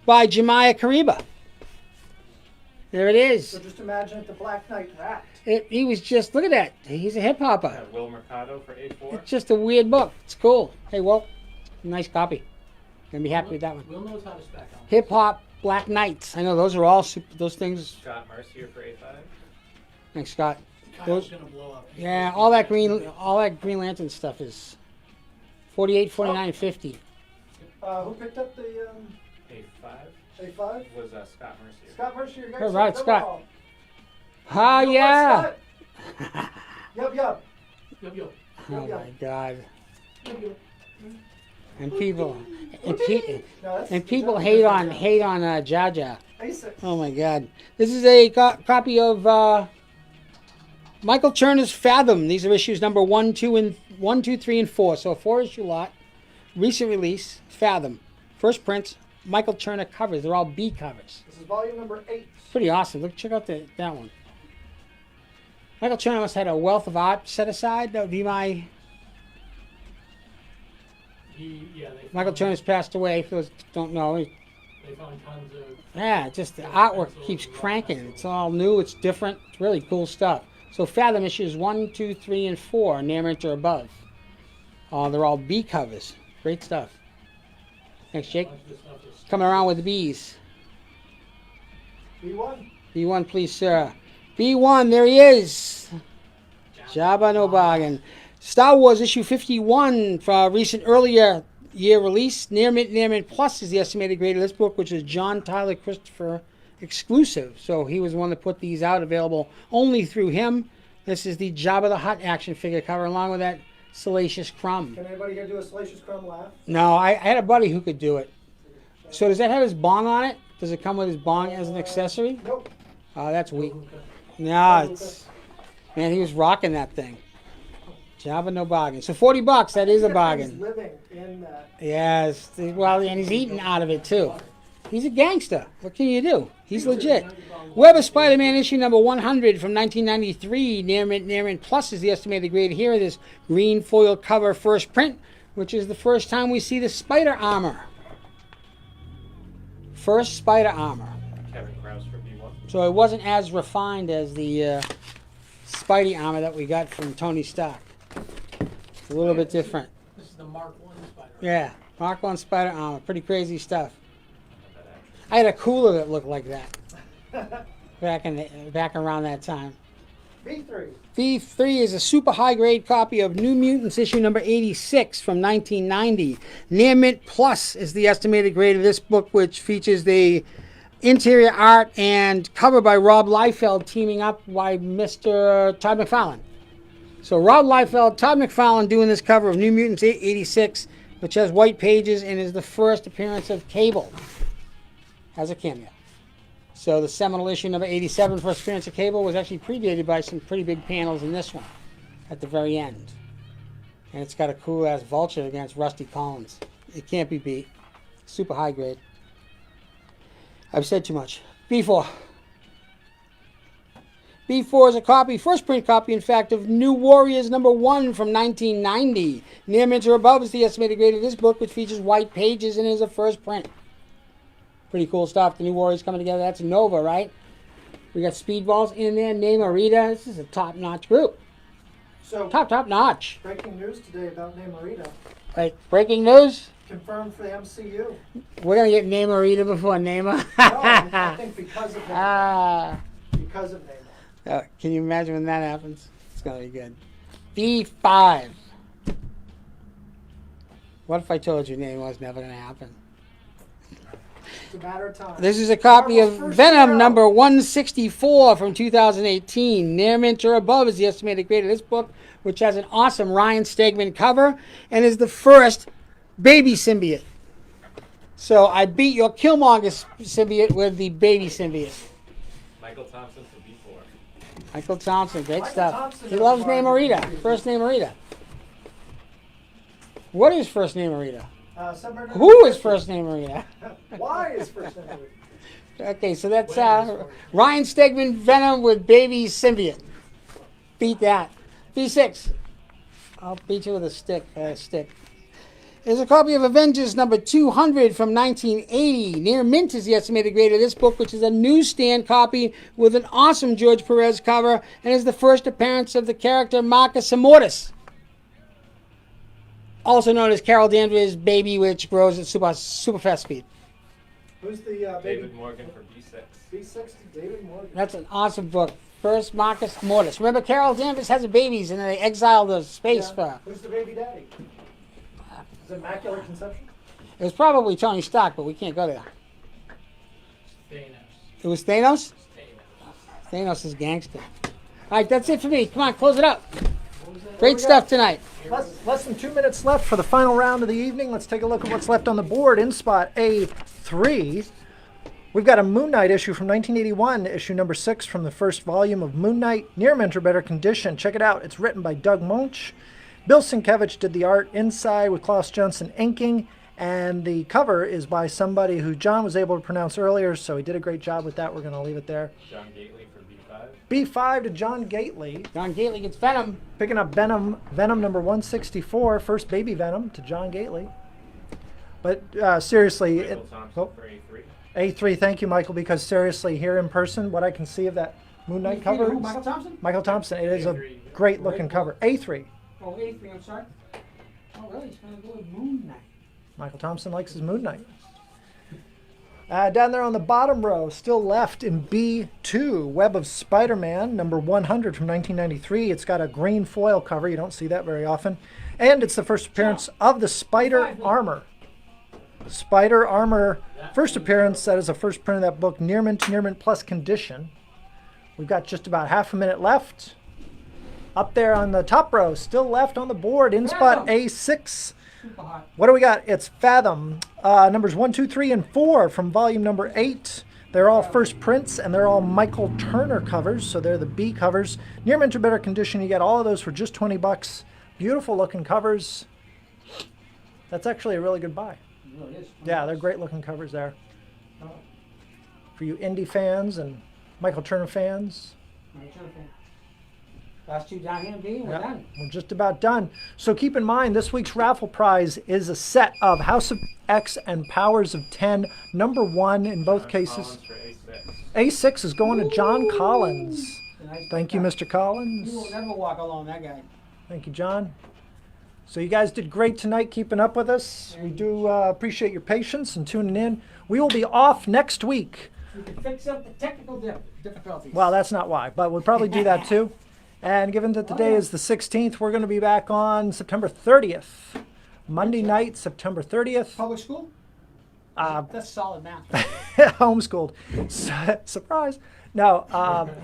by Jemiah Kariba. There it is. So just imagine if the Black Knight rapped. He was just, look at that. He's a hip-hopper. Will Mercado for A4. It's just a weird book. It's cool. Hey, Walt, nice copy. Gonna be happy with that one. Will knows how to spec on. Hip hop Black Knights. I know those are all super, those things. Scott Mercier for A5. Thanks, Scott. Kyle's Those, gonna blow up. yeah, all that Green Lantern stuff is 48, 49, 50. Who picked up the A5 A5? was Scott Mercier. Scott Mercier. You guys All right, said Scott. double. Ah, You know what, yeah. Scott? Yup. Yup, yup. Oh my God. Yup, yup. And people, No, that's- and people that's- hate on Jaja. A6. Oh my God. This is a copy of Michael Turner's Fathom. These are issues number 1, 2, 3, and 4. So a 4-issue lot. Recent release. Fathom. First prints. Michael Turner covers. They're all B covers. This is volume number 8. Pretty awesome. Look, check out that one. Michael Turner must have had a wealth of art set aside. That would be my. Michael Turner's passed away. For those who don't know. They found tons of. Yeah, just the artwork keeps cranking. It's all new. It's different. It's really cool stuff. So Fathom issues 1, 2, 3, and 4, near mint or above. They're all B covers. Great stuff. Thanks, Jake. Coming around with the B's. B1. B1, please, sir. B1, there he is. Jabba no bargain. Star Wars issue 51 for a recent earlier year release. Near mint plus is the estimated grade of this book, which is John Tyler Christopher exclusive. So he was the one that put these out, available only through him. This is the Jabba the Hutt action figure cover, along with that Salacious Crumb. Can anybody here do a Salacious Crumb laugh? No, I had a buddy who could do it. So does that have his bong on it? Does it come with his bong as an accessory? Nope. Oh, that's weak. No, it's... Man, he was rocking that thing. Jabba no bargain. So $40, that is a He's bargain. living in that. Yes, well, and he's eating out of it too. He's a gangster. What can you do? He's legit. Web of Spider-Man issue number 100 from 1993. Near mint plus is the estimated grade here. This green foil cover first print, which is the first time we see the spider armor. First spider armor. Kevin Krause for B1. So it wasn't as refined as the Spidey armor that we got from Tony Stark. It's a little bit different. This is the Mark 1 Spider. Yeah, Mark 1 spider armor. Pretty crazy stuff. I had a cooler that looked like that back around that time. B3. V3 is a super high grade copy of New Mutants issue number 86 from 1990. Near mint plus is the estimated grade of this book, which features the interior art and cover by Rob Liefeld, teaming up by Mr. Todd McFarlane. So Rob Liefeld, Todd McFarlane doing this cover of New Mutants 86, which has white pages and is the first appearance of Cable as a cameo. So the seminal issue number 87, first appearance of Cable, was actually predated by some pretty big panels in this one at the very end. And it's got a cool-ass vulture against Rusty Collins. It can't be beat. Super high grade. I've said too much. B4. B4 is a copy, first print copy, in fact, of New Warriors number 1 from 1990. Near mint or above is the estimated grade of this book, which features white pages and is a first print. Pretty cool stuff. The New Warriors coming together. That's Nova, right? We got Speedballs in there. Namorita. This is a top-notch group. So, Top-notch. breaking news today about Namorita. Right. Breaking news. Confirmed for the MCU. We're going to get Namorita before Namor. No, I think because of Namor. Ah. Because of Namor. Can you imagine when that happens? It's going to be good. B5. What if I told you Namor was never going to happen? It's a matter of time. This is a copy of Marvel's first Venom hero. number 164 from 2018. Near mint or above is the estimated grade of this book, which has an awesome Ryan Stegman cover and is the first baby symbiote. So I beat your Killmonger symbiote with the baby symbiote. Michael Thompson for B4. Michael Thompson, great Michael stuff. Thompson He is loves part of Namorita. the- First Namorita. What is first Namorita? Submariner Who is first Namorita? Why is first Namorita? Okay, so that's Ryan Stegman Venom with baby symbiote. Beat that. B6. I'll beat you with a stick. There's a copy of Avengers number 200 from 1980. Near mint is the estimated grade of this book, which is a newsstand copy with an awesome George Perez cover and is the first appearance of the character Marcus Immortus, also known as Carol Danvers' baby, which grows at super fast speed. Who's the baby? David Morgan for B6. B60, David Morgan. That's an awesome book. First Marcus Immortus. Remember, Carol Danvers has babies and then they exile the space for her. Who's the baby daddy? Is it Immaculate Conception? It was probably Tony Stark, but we can't go there. Thanos. It was Thanos? Thanos. Thanos is gangster. All right, that's it for me. Come on, close it up. Great stuff tonight. Less than 2 minutes left for the final round of the evening. Let's take a look at what's left on the board. In spot A3, we've got a Moon Knight issue from 1981, issue number 6 from the first volume of Moon Knight, near mint or better condition. Check it out. It's written by Doug Munch. Bill Sienkiewicz did the art inside with Klaus Johnson inking, and the cover is by somebody who John was able to pronounce earlier, so he did a great job with that. We're going to leave it there. John Gately for B5. B5 to John Gately. John Gately gets Venom. Picking up Venom number 164, first baby Venom to John Gately. But seriously, Michael Thompson for A3. A3, thank you, Michael, because seriously, here in person, what I can see of that Moon Knight cover, Who, Michael Thompson? Michael Thompson, it is a A3. great looking cover. A3. Oh, A3, I'm sorry. Oh, really? He's going to go with Moon Knight. Michael Thompson likes his Moon Knight. Down there on the bottom row, still left in B2, Web of Spider-Man, number 100 from 1993. It's got a green foil cover. You don't see that very often. And it's the first appearance of the Spider Armor. Spider Armor, first appearance. That is the first print of that book, near mint plus condition. We've got just about half a minute left. Up there on the top row, still left on the board, in spot A6. Super hot. What do we got? It's Fathom, numbers 1, 2, 3, and 4 from volume number 8. They're all first prints, and they're all Michael Turner covers, so they're the B covers. Near mint or better condition, you get all of those for just 20 bucks. Beautiful looking covers. That's actually a really good buy. It really is. Yeah, they're great looking covers there. For you indie fans and Michael Turner fans. Last two down here, B, we're Yeah, done. we're just about done. So keep in mind, this week's raffle prize is a set of House of X and Powers of 10, number 1 in both cases. Collins for A6. A6 is going to John Collins. Nice Thank you, stuff. Mr. He Collins. will never walk alone, that guy. Thank you, John. So you guys did great tonight keeping up with us. We do appreciate your patience and tuning in. We will be off next week. We can fix up the technical difficulties. Well, that's not why, but we'll probably do that too. And given that today is the 16th, we're going to be back on September 30th. Monday night, September 30th. Public school? That's solid math. Homeschooled. Surprise. No,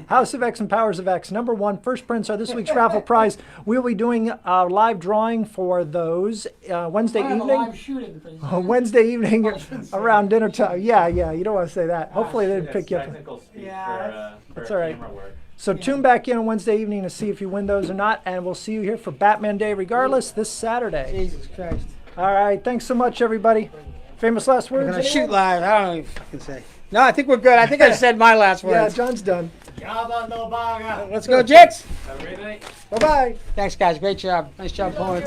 House of X and Powers of X. Number 1, first prints are this week's raffle prize. We'll be doing a live drawing for those Wednesday I have a evening. live shooting for Wednesday evening around dinner time. Yeah, you don't want to say that. Hopefully they didn't That's pick you up. technical speak Yeah, for that's all right. camera work. So tune back in on Wednesday evening to see if you win those or not, and we'll see you here for Batman Day regardless this Saturday. Jesus Christ. All right, thanks so much, everybody. Famous last words? We're going to anyone? shoot live. I don't know what you fucking say. No, I think we're good. I think I said my last Yeah, words. John's done. Let's go, Jits. Have a great night. Bye-bye. Thanks, guys. Great job. Nice job pulling it together.